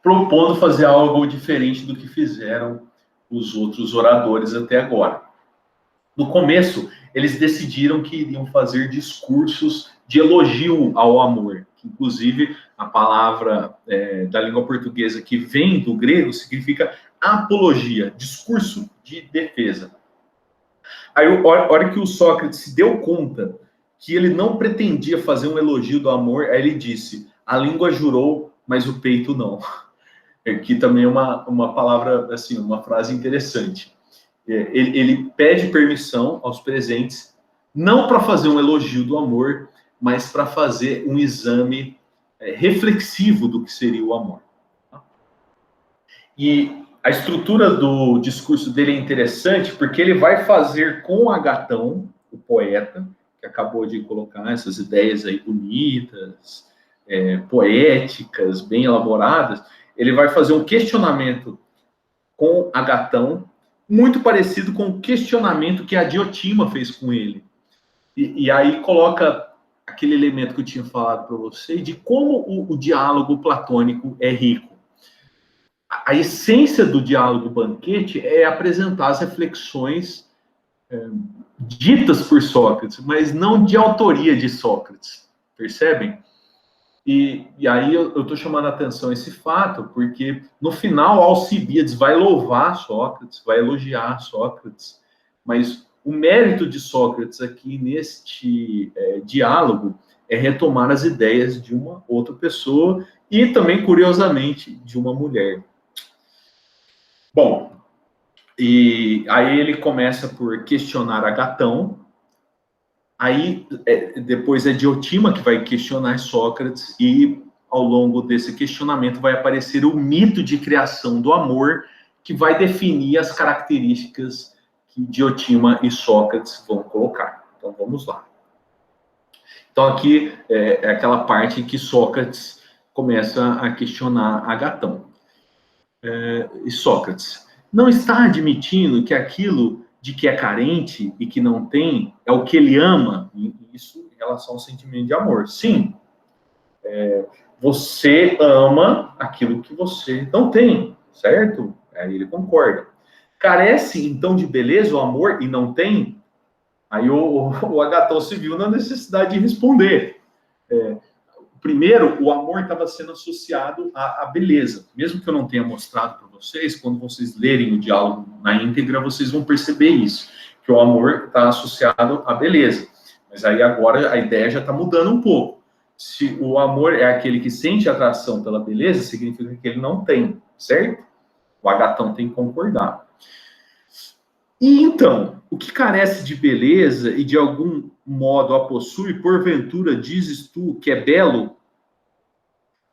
propondo fazer algo diferente do que fizeram os outros oradores até agora. No começo, eles decidiram que iriam fazer discursos de elogio ao amor, que, inclusive, a palavra da língua portuguesa que vem do grego significa apologia, discurso de defesa. Aí, a hora que o Sócrates se deu conta que ele não pretendia fazer um elogio do amor, aí ele disse: a língua jurou, mas o peito não. Aqui também é uma palavra, assim, uma frase interessante. Ele pede permissão aos presentes, não para fazer um elogio do amor, mas para fazer um exame reflexivo do que seria o amor. E a estrutura do discurso dele é interessante, porque ele vai fazer com Agatão, o poeta, que acabou de colocar essas ideias aí bonitas, poéticas, bem elaboradas, ele vai fazer um questionamento com Agatão, muito parecido com o questionamento que a Diotima fez com ele. E aí coloca aquele elemento que eu tinha falado para você, de como o diálogo platônico é rico. A essência do diálogo banquete é apresentar as reflexões ditas por Sócrates, mas não de autoria de Sócrates, percebem? E aí eu estou chamando a atenção a esse fato, porque no final Alcibíades vai louvar Sócrates, vai elogiar Sócrates, mas o mérito de Sócrates aqui neste diálogo é retomar as ideias de uma outra pessoa e também, curiosamente, de uma mulher. Bom, e aí ele começa por questionar Agatão. Aí, depois é Diotima que vai questionar Sócrates, e ao longo desse questionamento vai aparecer o mito de criação do amor, que vai definir as características que Diotima e Sócrates vão colocar. Então, vamos lá. Então, aqui é aquela parte em que Sócrates começa a questionar Agatão. E Sócrates, não está admitindo que aquilo de que é carente e que não tem é o que ele ama? Isso em relação ao sentimento de amor. Sim, você ama aquilo que você não tem, certo? Aí ele concorda. Carece, então, de beleza o amor e não tem? Aí o Agatão se viu na necessidade de responder. Primeiro, o amor estava sendo associado à beleza. Mesmo que eu não tenha mostrado para vocês, quando vocês lerem o diálogo na íntegra, vocês vão perceber isso, que o amor está associado à beleza. Mas aí agora a ideia já está mudando um pouco. Se o amor é aquele que sente atração pela beleza, significa que ele não tem, certo? O Agatão tem que concordar. E então, o que carece de beleza e de algum modo a possui, porventura dizes tu que é belo?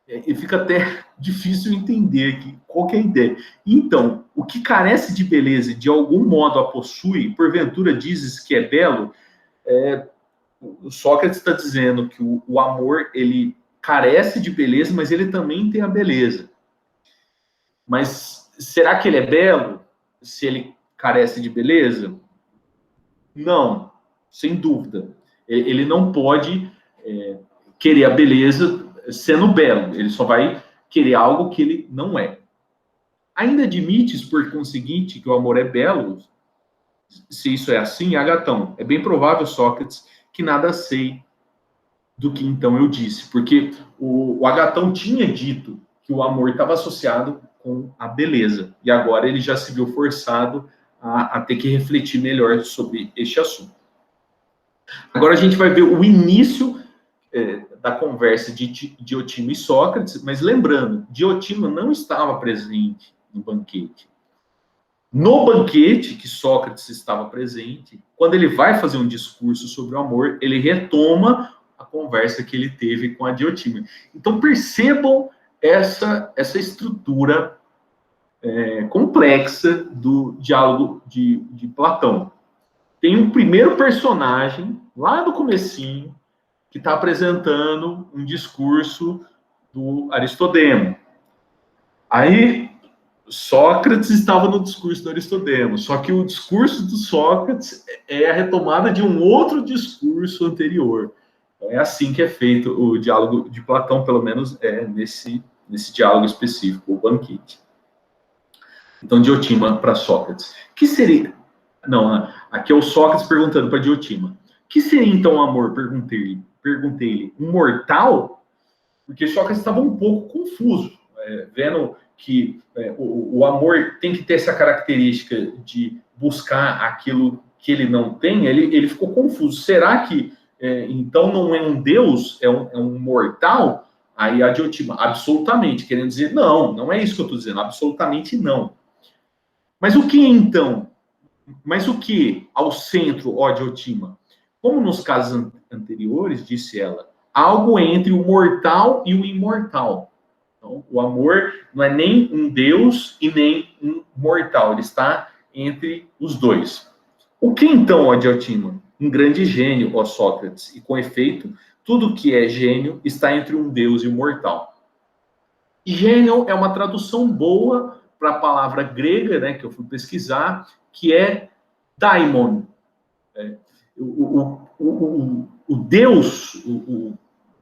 E fica até difícil entender aqui qual que é a ideia. Então, o que carece de beleza e de algum modo a possui, porventura dizes que é belo? O Sócrates está dizendo que o amor, ele carece de beleza, mas ele também tem a beleza. Mas será que ele é belo se ele carece de beleza? Não, sem dúvida. Ele não pode querer a beleza sendo belo. Ele só vai querer algo que ele não é. Ainda admites, por conseguinte, que o amor é belo? Se isso é assim, Agatão, é bem provável, Sócrates, que nada sei do que então eu disse. Porque o Agatão tinha dito que o amor estava associado com a beleza. E agora ele já se viu forçado a ter que refletir melhor sobre este assunto. Agora a gente vai ver o início da conversa de Diotimo e Sócrates, mas lembrando, Diotimo não estava presente no banquete. No banquete que Sócrates estava presente, quando ele vai fazer um discurso sobre o amor, ele retoma a conversa que ele teve com a Diotima. Então percebam essa estrutura complexa do diálogo de Platão. Tem um primeiro personagem, lá do comecinho, que está apresentando um discurso do Aristodemo. Aí Sócrates estava no discurso do Aristodemo, só que o discurso do Sócrates é a retomada de um outro discurso anterior. Então, é assim que é feito o diálogo de Platão, pelo menos nesse diálogo específico, o banquete. Então, Diotima para Sócrates. Que seria... Não, aqui é o Sócrates perguntando para Diotima. Que seria, então, o amor? Perguntei-lhe. Um mortal? Porque Sócrates estava um pouco confuso, vendo que o amor tem que ter essa característica de buscar aquilo que ele não tem, ele ficou confuso. Será que, então, não é um Deus, é um mortal? Aí a Diotima, absolutamente, querendo dizer, não é isso que eu estou dizendo, absolutamente não. Mas o que então? Mas o que ao centro, ó Diotima? Como nos casos anteriores, disse ela, algo entre o mortal e o imortal. Então, o amor não é nem um Deus e nem um mortal, ele está entre os dois. O que então, ó Diotima? Um grande gênio, ó Sócrates, e com efeito, tudo que é gênio está entre um Deus e um mortal. E gênio é uma tradução boa para a palavra grega, né, que eu fui pesquisar, que é daimon. O Deus,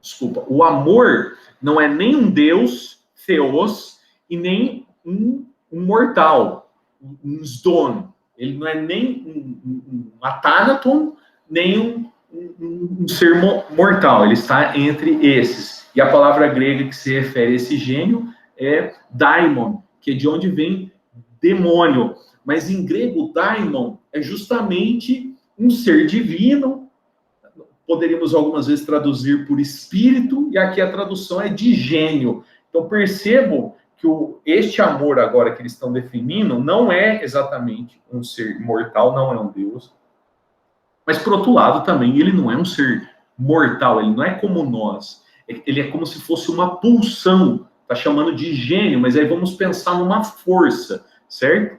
desculpa, o amor não é nem um Deus, theos, e nem um mortal, um sdon. Ele não é nem um atánaton, nem um ser mortal. Ele está entre esses. E a palavra grega que se refere a esse gênio é daimon, que é de onde vem demônio. Mas em grego, daimon é justamente um ser divino. Poderíamos algumas vezes traduzir por espírito, e aqui a tradução é de gênio. Então percebam que este amor agora que eles estão definindo não é exatamente um ser mortal, não é um Deus. Mas, por outro lado, também, ele não é um ser mortal, ele não é como nós. Ele é como se fosse uma pulsão. Está chamando de gênio, mas aí vamos pensar numa força, certo?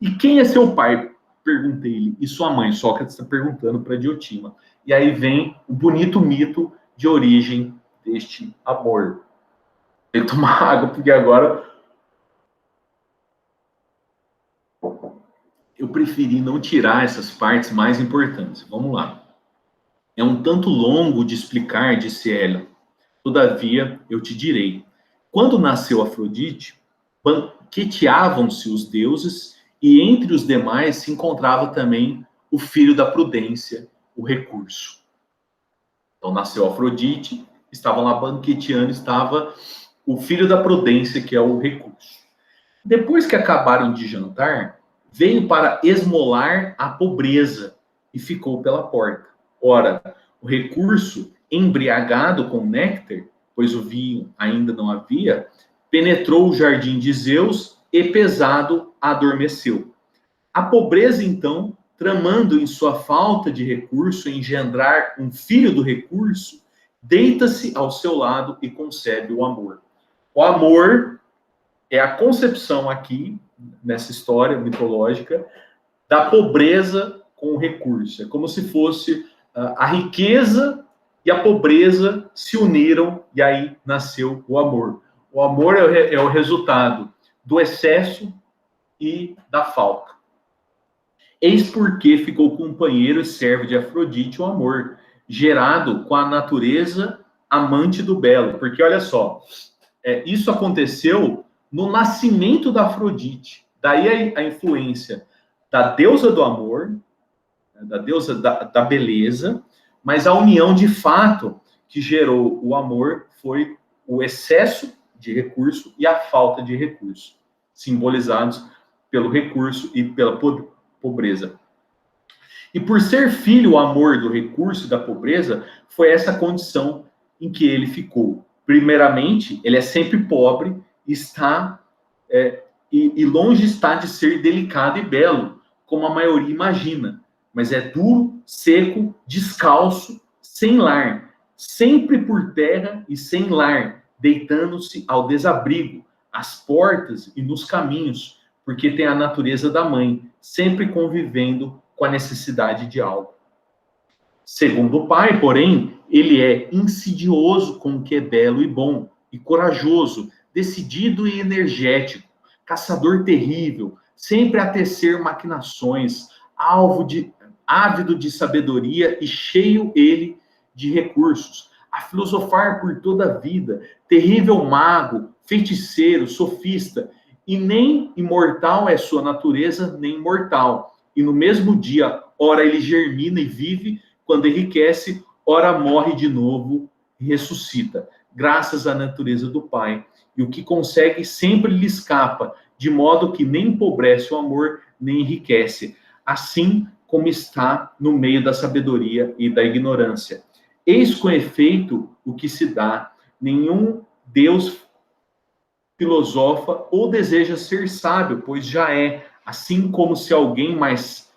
E quem é seu pai? Perguntei-lhe. E sua mãe? Sócrates está perguntando para Diotima. E aí vem o bonito mito de origem deste amor. Eu tomar água, porque agora eu preferi não tirar essas partes mais importantes. Vamos lá. É um tanto longo de explicar, disse ela. Todavia, eu te direi. Quando nasceu Afrodite, banqueteavam-se os deuses e entre os demais se encontrava também o filho da prudência, o recurso. Então nasceu Afrodite, estavam lá banqueteando, estava o filho da prudência, que é o recurso. Depois que acabaram de jantar, veio para esmolar a pobreza e ficou pela porta. Ora, o recurso, embriagado com néctar, pois o vinho ainda não havia, penetrou o jardim de Zeus e, pesado, adormeceu. A pobreza, então, tramando em sua falta de recurso engendrar um filho do recurso, deita-se ao seu lado e concebe o amor. O amor é a concepção aqui, nessa história mitológica, da pobreza com o recurso. É como se fosse a riqueza e a pobreza se uniram e aí nasceu o amor. O amor é o resultado do excesso e da falta. Eis porque ficou companheiro e servo de Afrodite o amor, gerado com a natureza amante do belo. Porque olha só, isso aconteceu no nascimento da Afrodite. Daí a influência da deusa do amor, da deusa da beleza, mas a união de fato que gerou o amor foi o excesso de recurso e a falta de recurso, simbolizados pelo recurso e pela pobreza. E por ser filho, o amor do recurso e da pobreza, foi essa condição em que ele ficou. Primeiramente, ele é sempre pobre, está e longe está de ser delicado e belo, como a maioria imagina, mas é duro, seco, descalço, sem lar, sempre por terra e sem lar, deitando-se ao desabrigo, às portas e nos caminhos, porque tem a natureza da mãe, sempre convivendo com a necessidade de algo. Segundo o pai, porém, ele é insidioso com o que é belo e bom, e corajoso, decidido e energético, caçador terrível, sempre a tecer maquinações, ávido de sabedoria e cheio ele de recursos, a filosofar por toda a vida, terrível mago, feiticeiro, sofista, e nem imortal é sua natureza, nem mortal. E no mesmo dia, ora ele germina e vive, quando enriquece, ora morre de novo e ressuscita, graças à natureza do Pai. E o que consegue sempre lhe escapa, de modo que nem empobrece o amor, nem enriquece, assim como está no meio da sabedoria e da ignorância. Eis com efeito o que se dá: nenhum Deus filosofa ou deseja ser sábio, pois já é, assim como se alguém mais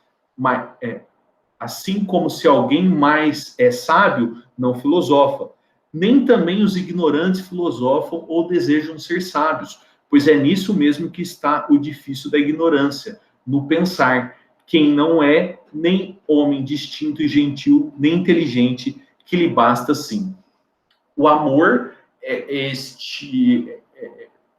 é sábio, não filosofa. Nem também os ignorantes filosofam ou desejam ser sábios, pois é nisso mesmo que está o difícil da ignorância, no pensar. Quem não é nem homem distinto e gentil, nem inteligente, que lhe basta sim. O amor é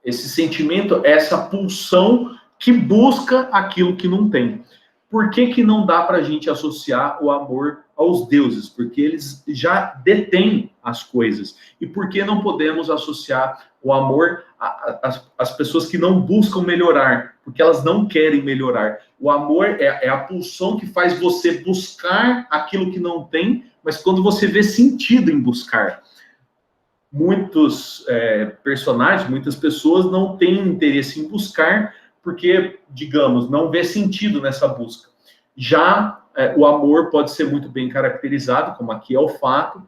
esse sentimento, essa pulsão que busca aquilo que não tem. Por que não dá para a gente associar o amor aos deuses? Porque eles já detêm as coisas. E por que não podemos associar o amor às pessoas que não buscam melhorar? Porque elas não querem melhorar. O amor é a pulsão que faz você buscar aquilo que não tem, mas quando você vê sentido em buscar. Muitos personagens, muitas pessoas não têm interesse em buscar porque, digamos, não vê sentido nessa busca. Já o amor pode ser muito bem caracterizado, como aqui é o fato,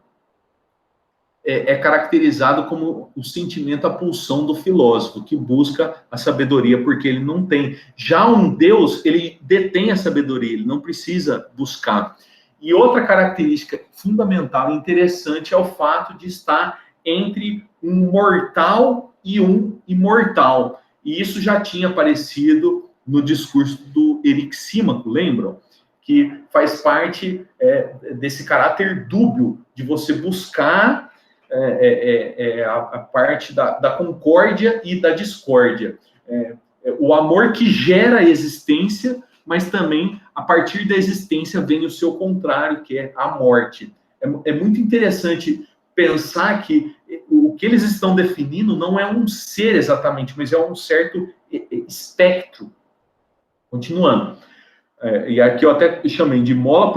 é caracterizado como o sentimento, a pulsão do filósofo, que busca a sabedoria porque ele não tem. Já um Deus, ele detém a sabedoria, ele não precisa buscar. E outra característica fundamental e interessante é o fato de estar entre um mortal e um imortal. E isso já tinha aparecido no discurso do Erixímaco, lembram? Que faz parte desse caráter dúbio de você buscar a parte da concórdia e da discórdia. O amor que gera a existência, mas também, a partir da existência, vem o seu contrário, que é a morte. É muito interessante pensar que o que eles estão definindo não é um ser exatamente, mas é um certo espectro. Continuando. E aqui eu até chamei de mola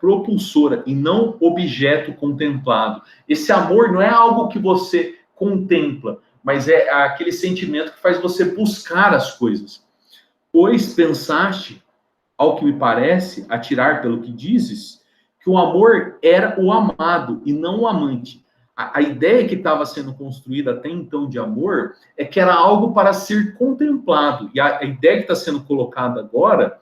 propulsora e não objeto contemplado. Esse amor não é algo que você contempla, mas é aquele sentimento que faz você buscar as coisas. Pois pensaste, ao que me parece, a tirar pelo que dizes, que o amor era o amado e não o amante. A ideia que estava sendo construída até então de amor é que era algo para ser contemplado. E a ideia que está sendo colocada agora,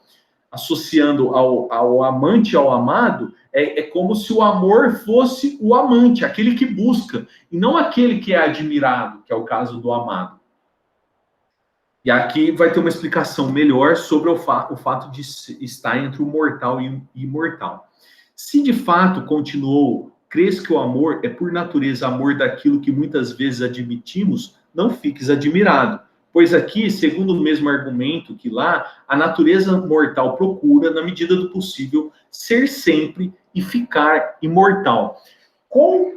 associando ao amante e ao amado, é como se o amor fosse o amante, aquele que busca, e não aquele que é admirado, que é o caso do amado. E aqui vai ter uma explicação melhor sobre o fato de estar entre o mortal e o imortal. Se de fato continuou, crês que o amor é por natureza amor daquilo que muitas vezes admitimos, não fiques admirado. Pois aqui, segundo o mesmo argumento que lá, a natureza mortal procura, na medida do possível, ser sempre e ficar imortal. Qual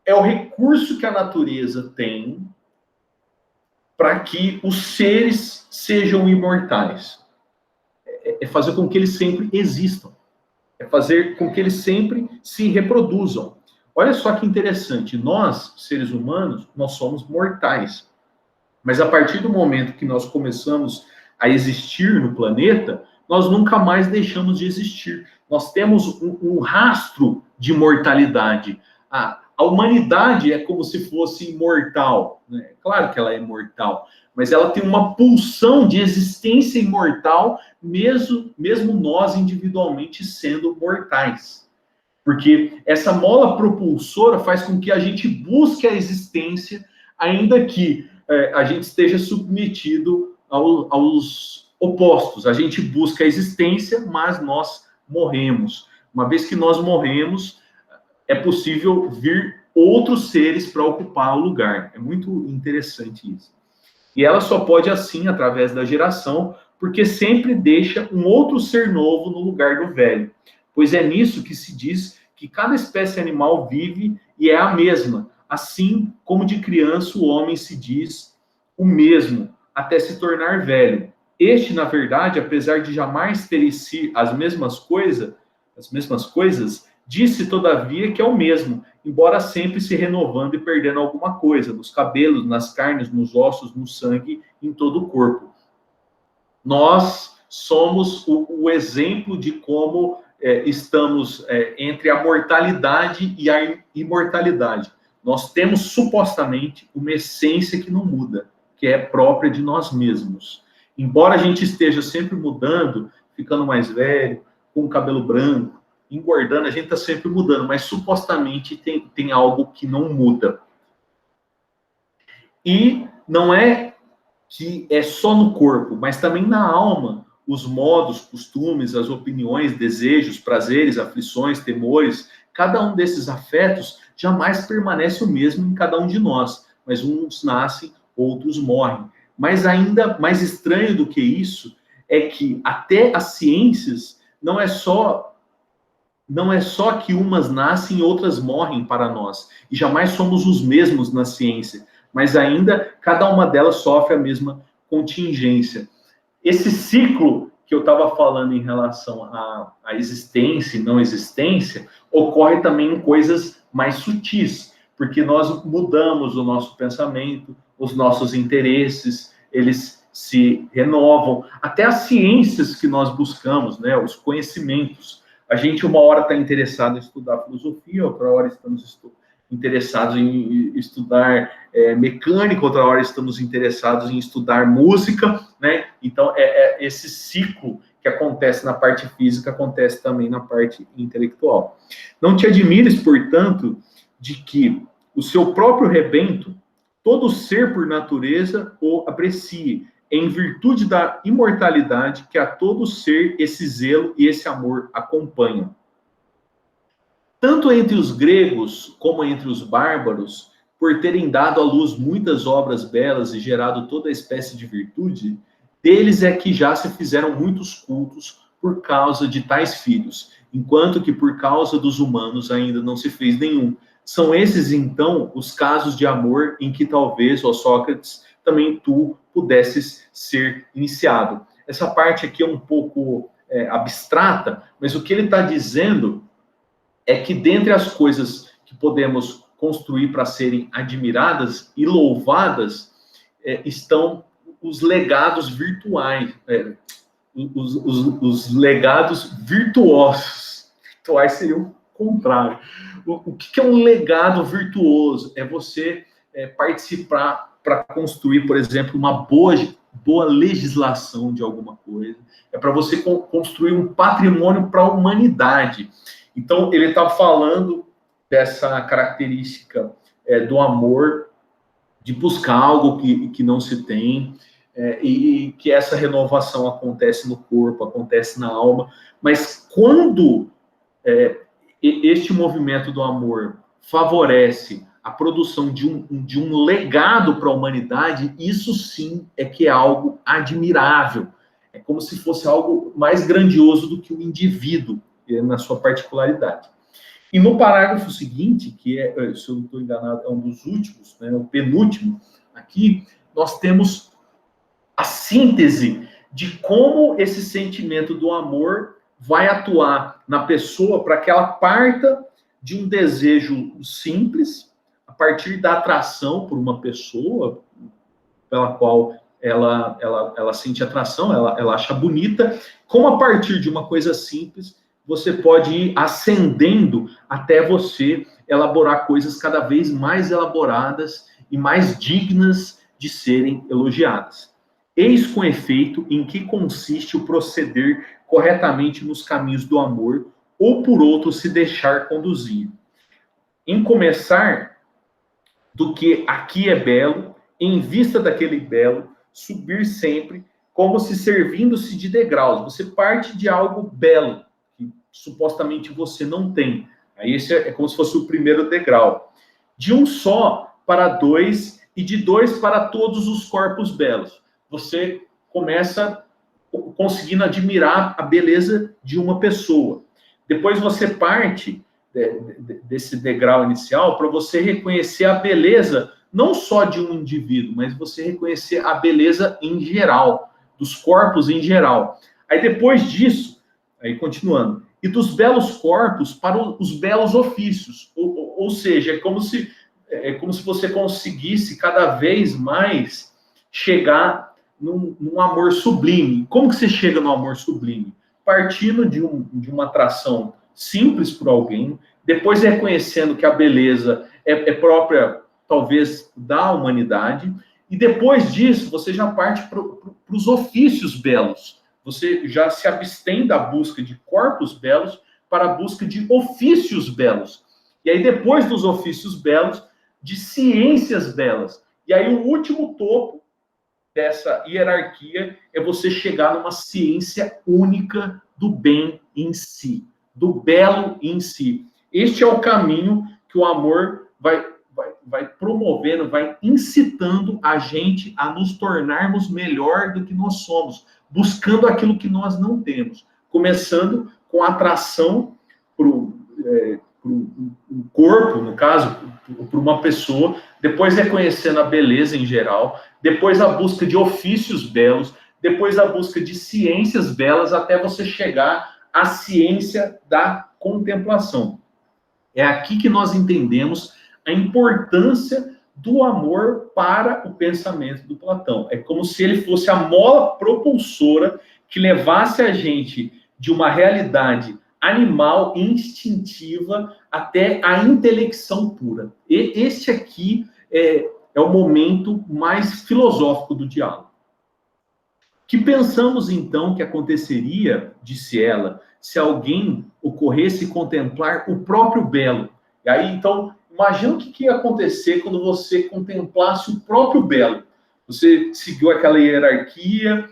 é o recurso que a natureza tem para que os seres sejam imortais? É fazer com que eles sempre existam. É fazer com que eles sempre se reproduzam. Olha só que interessante. Nós, seres humanos, nós somos mortais. Mas a partir do momento que nós começamos a existir no planeta, nós nunca mais deixamos de existir. Nós temos um rastro de mortalidade. A humanidade é como se fosse imortal, né? Claro que ela é imortal, mas ela tem uma pulsão de existência imortal, mesmo nós individualmente sendo mortais. Porque essa mola propulsora faz com que a gente busque a existência, ainda que a gente esteja submetido aos opostos. A gente busca a existência, mas nós morremos. Uma vez que nós morremos, é possível vir outros seres para ocupar o lugar. É muito interessante isso. E ela só pode assim, através da geração, porque sempre deixa um outro ser novo no lugar do velho. Pois é nisso que se diz que cada espécie animal vive e é a mesma. Assim como de criança o homem se diz o mesmo, até se tornar velho. Este, na verdade, apesar de jamais ter em si as mesmas coisas, disse, todavia, que é o mesmo, embora sempre se renovando e perdendo alguma coisa, nos cabelos, nas carnes, nos ossos, no sangue, em todo o corpo. Nós somos o exemplo de como estamos entre a mortalidade e a imortalidade. Nós temos, supostamente, uma essência que não muda, que é própria de nós mesmos. Embora a gente esteja sempre mudando, ficando mais velho, com o cabelo branco, engordando, a gente está sempre mudando, mas supostamente tem algo que não muda. E não é que é só no corpo, mas também na alma, os modos, costumes, as opiniões, desejos, prazeres, aflições, temores, cada um desses afetos jamais permanece o mesmo em cada um de nós, mas uns nascem, outros morrem. Mas ainda mais estranho do que isso é que até as ciências não é só que umas nascem e outras morrem para nós, e jamais somos os mesmos na ciência, mas ainda cada uma delas sofre a mesma contingência. Esse ciclo que eu estava falando em relação à existência e não existência, ocorre também em coisas mais sutis, porque nós mudamos o nosso pensamento, os nossos interesses, eles se renovam, até as ciências que nós buscamos, né, os conhecimentos. A gente uma hora está interessado em estudar filosofia, outra hora estamos interessados em estudar mecânica, outra hora estamos interessados em estudar música, né? Então, esse ciclo que acontece na parte física acontece também na parte intelectual. Não te admires, portanto, de que o seu próprio rebento, todo ser por natureza o aprecie, em virtude da imortalidade que a todo ser esse zelo e esse amor acompanham. Tanto entre os gregos como entre os bárbaros, por terem dado à luz muitas obras belas e gerado toda espécie de virtude, deles é que já se fizeram muitos cultos por causa de tais filhos, enquanto que por causa dos humanos ainda não se fez nenhum. São esses, então, os casos de amor em que talvez, ó Sócrates, também tu pudesses ser iniciado. Essa parte aqui é um pouco abstrata, mas o que ele está dizendo é que dentre as coisas que podemos construir para serem admiradas e louvadas, estão os legados virtuais, os legados virtuosos. Virtuais seria o contrário. O que é um legado virtuoso? É você participar para construir, por exemplo, uma boa legislação de alguma coisa. É para você construir um patrimônio para a humanidade. Então, ele está falando dessa característica do amor, de buscar algo que não se tem, e que essa renovação acontece no corpo, acontece na alma. Mas quando este movimento do amor favorece a produção de um legado para a humanidade, isso sim é que é algo admirável. É como se fosse algo mais grandioso do que o indivíduo, na sua particularidade. E no parágrafo seguinte, que se eu não estou enganado, é um dos últimos, né, o penúltimo, aqui, nós temos a síntese de como esse sentimento do amor vai atuar na pessoa para que ela parta de um desejo simples, a partir da atração por uma pessoa pela qual ela sente atração, ela acha bonita, como a partir de uma coisa simples, você pode ir ascendendo até você elaborar coisas cada vez mais elaboradas e mais dignas de serem elogiadas. Eis com efeito em que consiste o proceder corretamente nos caminhos do amor, ou por outro se deixar conduzir. Em começar do que aqui é belo, em vista daquele belo, subir sempre, como se servindo-se de degraus. Você parte de algo belo, que supostamente você não tem. Aí esse é como se fosse o primeiro degrau. De um só para dois, e de dois para todos os corpos belos. Você começa conseguindo admirar a beleza de uma pessoa. Depois você parte desse degrau inicial para você reconhecer a beleza não só de um indivíduo, mas você reconhecer a beleza em geral, dos corpos em geral. Aí depois disso, aí continuando, e dos belos corpos para os belos ofícios, ou seja, é como se você conseguisse cada vez mais chegar num amor sublime. Como que você chega no amor sublime? Partindo de uma atração simples por alguém, depois reconhecendo que a beleza é própria, talvez, da humanidade, e depois disso você já parte para os ofícios belos. Você já se abstém da busca de corpos belos para a busca de ofícios belos. E aí, depois dos ofícios belos, de ciências belas. E aí, o último topo dessa hierarquia é você chegar numa ciência única do bem em si, do belo em si. Este é o caminho que o amor vai promovendo, vai incitando a gente a nos tornarmos melhor do que nós somos, buscando aquilo que nós não temos. Começando com a atração para o corpo, no caso, para uma pessoa, depois reconhecendo a beleza em geral, depois a busca de ofícios belos, depois a busca de ciências belas, até você chegar à ciência da contemplação. É aqui que nós entendemos a importância do amor para o pensamento do Platão. É como se ele fosse a mola propulsora que levasse a gente de uma realidade animal, instintiva, até a intelecção pura. E este aqui é o momento mais filosófico do diálogo. Que pensamos, então, que aconteceria, disse ela, se alguém ocorresse contemplar o próprio belo? E aí, então, imagina o que ia acontecer quando você contemplasse o próprio belo. Você seguiu aquela hierarquia,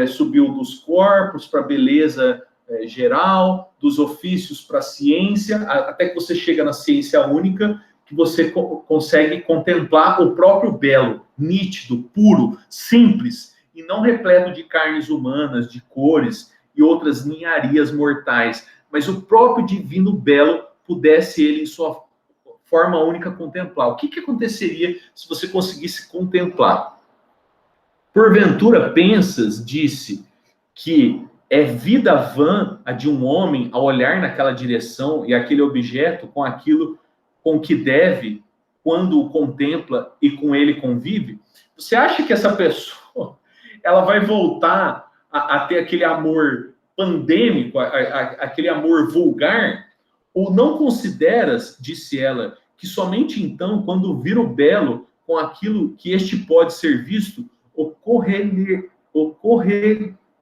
subiu dos corpos para a beleza geral, dos ofícios para a ciência, até que você chega na ciência única, que você consegue contemplar o próprio belo, nítido, puro, simples, e não repleto de carnes humanas, de cores e outras ninharias mortais, mas o próprio divino belo pudesse ele, em sua forma única, contemplar. O que aconteceria se você conseguisse contemplar? Porventura pensas, disse, que é vida vã a de um homem a olhar naquela direção e aquele objeto com aquilo com que deve, quando o contempla e com ele convive? Você acha que essa pessoa ela vai voltar a ter aquele amor pandêmico, aquele amor vulgar? Ou não consideras, disse ela, que somente então, quando vir o belo com aquilo que este pode ser visto,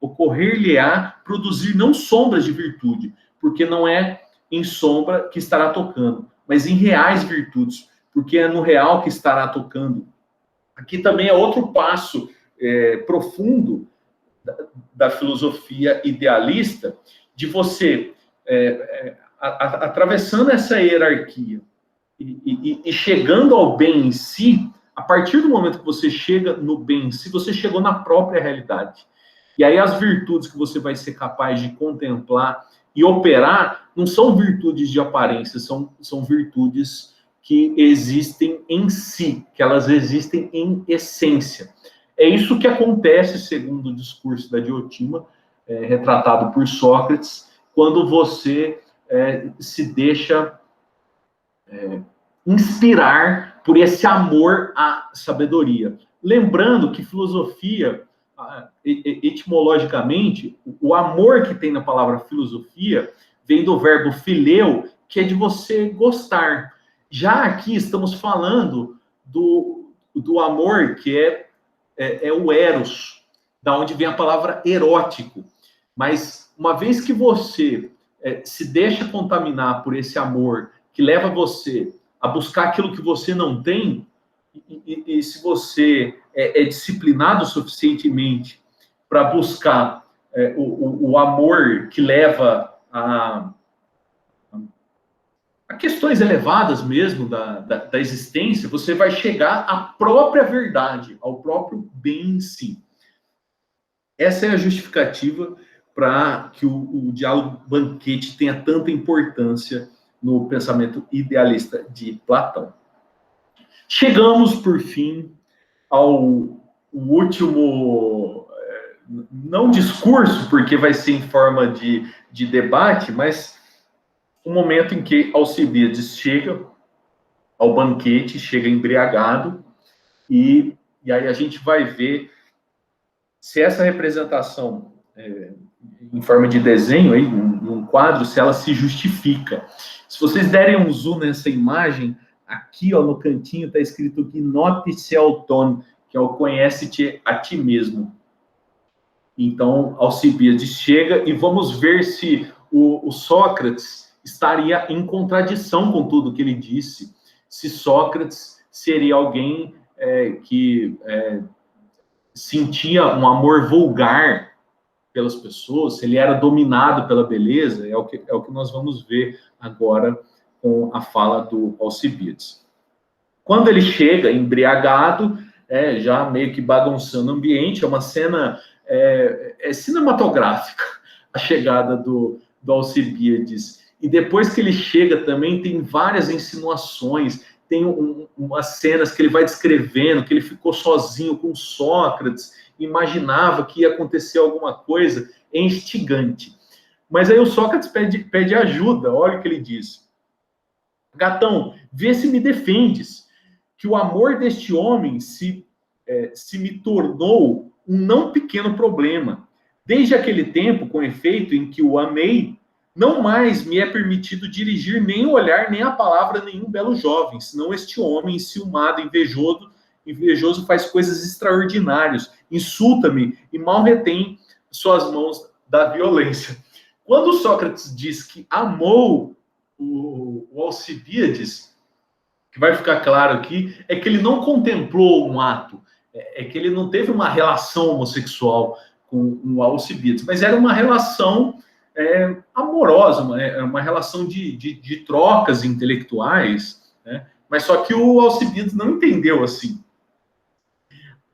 ocorrer-lhe-á produzir não sombras de virtude, porque não é em sombra que estará tocando, mas em reais virtudes, porque é no real que estará tocando. Aqui também é outro passo profundo da filosofia idealista, de você, atravessando essa hierarquia e chegando ao bem em si. A partir do momento que você chega no bem em si, você chegou na própria realidade. E aí as virtudes que você vai ser capaz de contemplar e operar não são virtudes de aparência, são virtudes que existem em si, que elas existem em essência. É isso que acontece, segundo o discurso da Diotima, retratado por Sócrates, quando você se deixa inspirar por esse amor à sabedoria. Lembrando que filosofia, etimologicamente, o amor que tem na palavra filosofia vem do verbo phileo, que é de você gostar. Já aqui estamos falando do amor que é o eros, da onde vem a palavra erótico. Mas uma vez que você se deixa contaminar por esse amor que leva você a buscar aquilo que você não tem, e se você é disciplinado suficientemente para buscar o amor que leva a questões elevadas mesmo da existência, você vai chegar à própria verdade, ao próprio bem em si. Essa é a justificativa para que o diálogo banquete tenha tanta importância no pensamento idealista de Platão. Chegamos, por fim, ao último, não discurso, porque vai ser em forma de debate, mas o momento em que Alcibiades chega ao banquete, chega embriagado, e aí a gente vai ver se essa representação em forma de desenho, aí, num quadro, se ela se justifica. Se vocês derem um zoom nessa imagem, aqui ó, no cantinho está escrito Gnótice Auton, que é o conhece-te a ti mesmo. Então, Alcibiades chega e vamos ver se o Sócrates estaria em contradição com tudo que ele disse, se Sócrates seria alguém que sentia um amor vulgar pelas pessoas, se ele era dominado pela beleza, é o que nós vamos ver agora com a fala do Alcibiades. Quando ele chega embriagado, já meio que bagunçando o ambiente, é uma cena cinematográfica, a chegada do Alcibiades. E depois que ele chega também tem várias insinuações, tem umas cenas que ele vai descrevendo, que ele ficou sozinho com Sócrates, imaginava que ia acontecer alguma coisa, é instigante. Mas aí o Sócrates pede ajuda, olha o que ele diz. Gatão, vê se me defendes, que o amor deste homem se me tornou um não pequeno problema. Desde aquele tempo, com efeito, em que o amei, não mais me é permitido dirigir nem o olhar, nem a palavra a nenhum belo jovem, senão este homem enciumado, invejoso faz coisas extraordinárias, insulta-me e mal retém suas mãos da violência. Quando Sócrates diz que amou o Alcibiades, que vai ficar claro aqui, é que ele não contemplou um ato, é que ele não teve uma relação homossexual com o Alcibiades, mas era uma relação amorosa, uma relação de trocas intelectuais, né? Mas só que o Alcibiades não entendeu assim.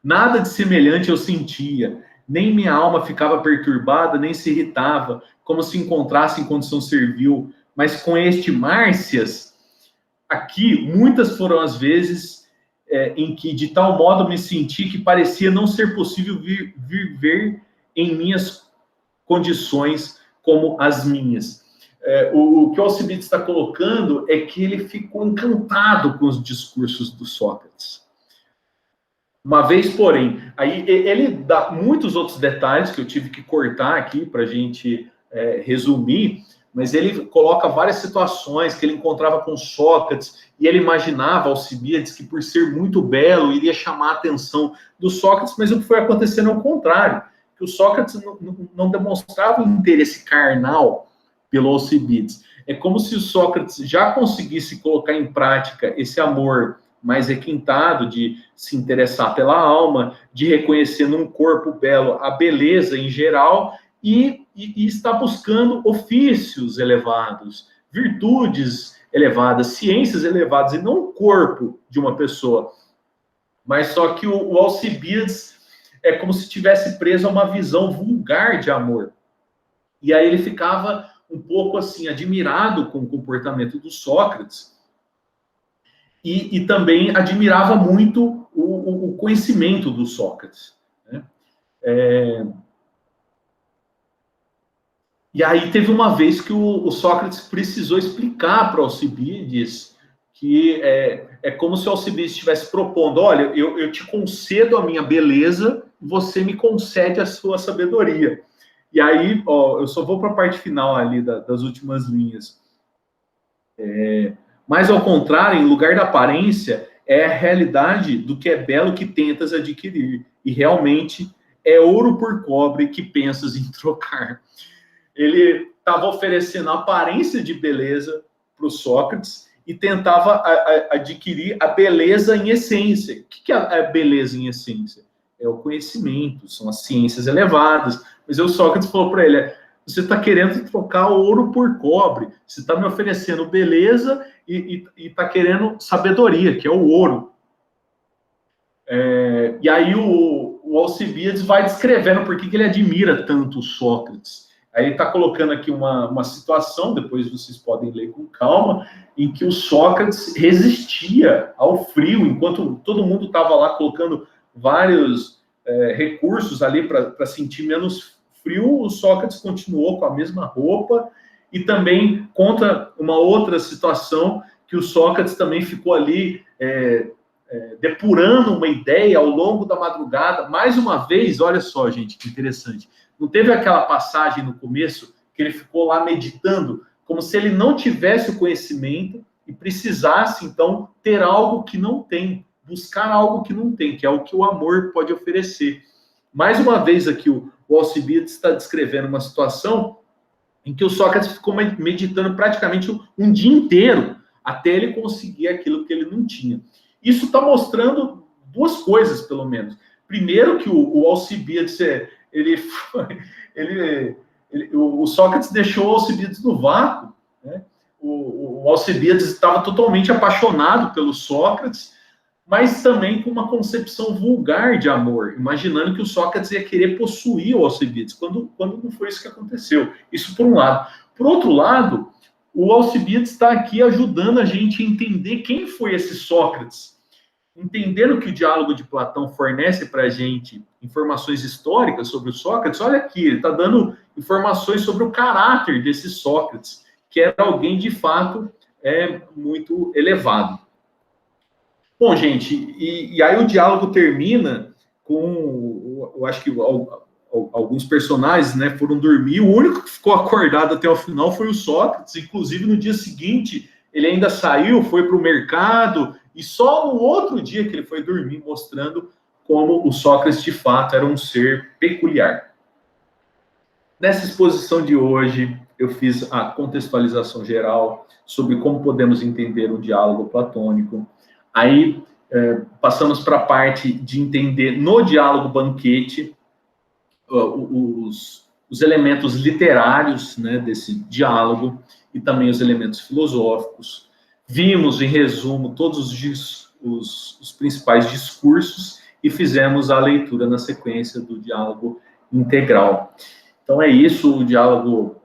Nada de semelhante eu sentia, nem minha alma ficava perturbada, nem se irritava, como se encontrasse em condição servil, mas com este Márcias, aqui, muitas foram as vezes em que de tal modo me senti que parecia não ser possível viver em minhas condições como as minhas. O que o Alcibiades está colocando é que ele ficou encantado com os discursos do Sócrates. Uma vez, porém, aí ele dá muitos outros detalhes que eu tive que cortar aqui para a gente resumir, mas ele coloca várias situações que ele encontrava com Sócrates e ele imaginava Alcibiades que, por ser muito belo, iria chamar a atenção do Sócrates, mas o que foi acontecendo é o contrário, que o Sócrates não demonstrava um interesse carnal pelo Alcibiades. É como se o Sócrates já conseguisse colocar em prática esse amor mais requintado de se interessar pela alma, de reconhecer num corpo belo a beleza em geral e está buscando ofícios elevados, virtudes elevadas, ciências elevadas, e não o corpo de uma pessoa. Mas só que o Alcibiades é como se estivesse preso a uma visão vulgar de amor. E aí ele ficava um pouco assim, admirado com o comportamento do Sócrates, e também admirava muito o conhecimento do Sócrates, né? E aí teve uma vez que o Sócrates precisou explicar para Alcibiades que é como se o Alcibiades estivesse propondo, olha, eu te concedo a minha beleza, você me concede a sua sabedoria. E aí, ó, eu só vou para a parte final ali das últimas linhas. Mas, ao contrário, em lugar da aparência, é a realidade do que é belo que tentas adquirir. E realmente é ouro por cobre que pensas em trocar. Ele estava oferecendo a aparência de beleza para o Sócrates e tentava adquirir a beleza em essência. O que é a beleza em essência? É o conhecimento, são as ciências elevadas. Mas o Sócrates falou para ele, você está querendo trocar ouro por cobre, você está me oferecendo beleza e está querendo sabedoria, que é o ouro. E aí o Alcibiades vai descrevendo por que ele admira tanto o Sócrates. Aí ele está colocando aqui uma situação, depois vocês podem ler com calma, em que o Sócrates resistia ao frio, enquanto todo mundo estava lá colocando vários recursos ali para sentir menos frio, o Sócrates continuou com a mesma roupa, e também conta uma outra situação, que o Sócrates também ficou ali depurando uma ideia ao longo da madrugada. Mais uma vez, olha só, gente, que interessante. Não teve aquela passagem no começo que ele ficou lá meditando, como se ele não tivesse o conhecimento e precisasse, então, ter algo que não tem, buscar algo que não tem, que é o que o amor pode oferecer. Mais uma vez aqui, o Alcibiades está descrevendo uma situação em que o Sócrates ficou meditando praticamente um dia inteiro, até ele conseguir aquilo que ele não tinha. Isso está mostrando duas coisas, pelo menos. Primeiro, que o Alcibiades, o Sócrates deixou o Alcibiades no vácuo, né? O Alcibiades estava totalmente apaixonado pelo Sócrates, mas também com uma concepção vulgar de amor, imaginando que o Sócrates ia querer possuir o Alcibiades, quando não foi isso que aconteceu. Isso por um lado. Por outro lado, o Alcibiades está aqui ajudando a gente a entender quem foi esse Sócrates. Entendendo que o diálogo de Platão fornece para a gente informações históricas sobre o Sócrates, olha aqui, ele está dando informações sobre o caráter desse Sócrates, que era alguém, de fato, muito elevado. Bom, gente, e aí o diálogo termina com, eu acho que alguns personagens, né, foram dormir, o único que ficou acordado até o final foi o Sócrates, inclusive no dia seguinte ele ainda saiu, foi para o mercado, e só no outro dia que ele foi dormir, mostrando como o Sócrates, de fato, era um ser peculiar. Nessa exposição de hoje, eu fiz a contextualização geral sobre como podemos entender o diálogo platônico. Aí, passamos para a parte de entender no diálogo banquete os elementos literários, né, desse diálogo e também os elementos filosóficos. Vimos, em resumo, todos os principais discursos e fizemos a leitura na sequência do diálogo integral. Então é isso, o diálogo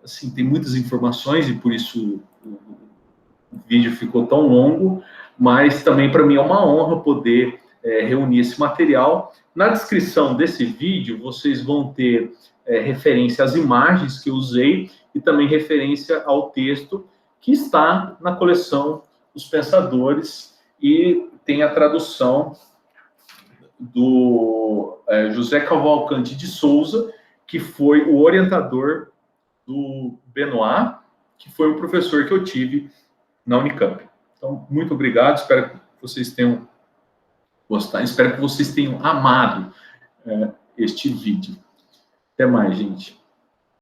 assim, tem muitas informações e por isso o vídeo ficou tão longo, mas também para mim é uma honra poder reunir esse material. Na descrição desse vídeo vocês vão ter referência às imagens que eu usei e também referência ao texto que está na coleção Os Pensadores, e tem a tradução do José Cavalcante de Souza, que foi o orientador do Benoit, que foi um professor que eu tive na Unicamp. Então, muito obrigado, espero que vocês tenham gostado, espero que vocês tenham amado este vídeo. Até mais, gente.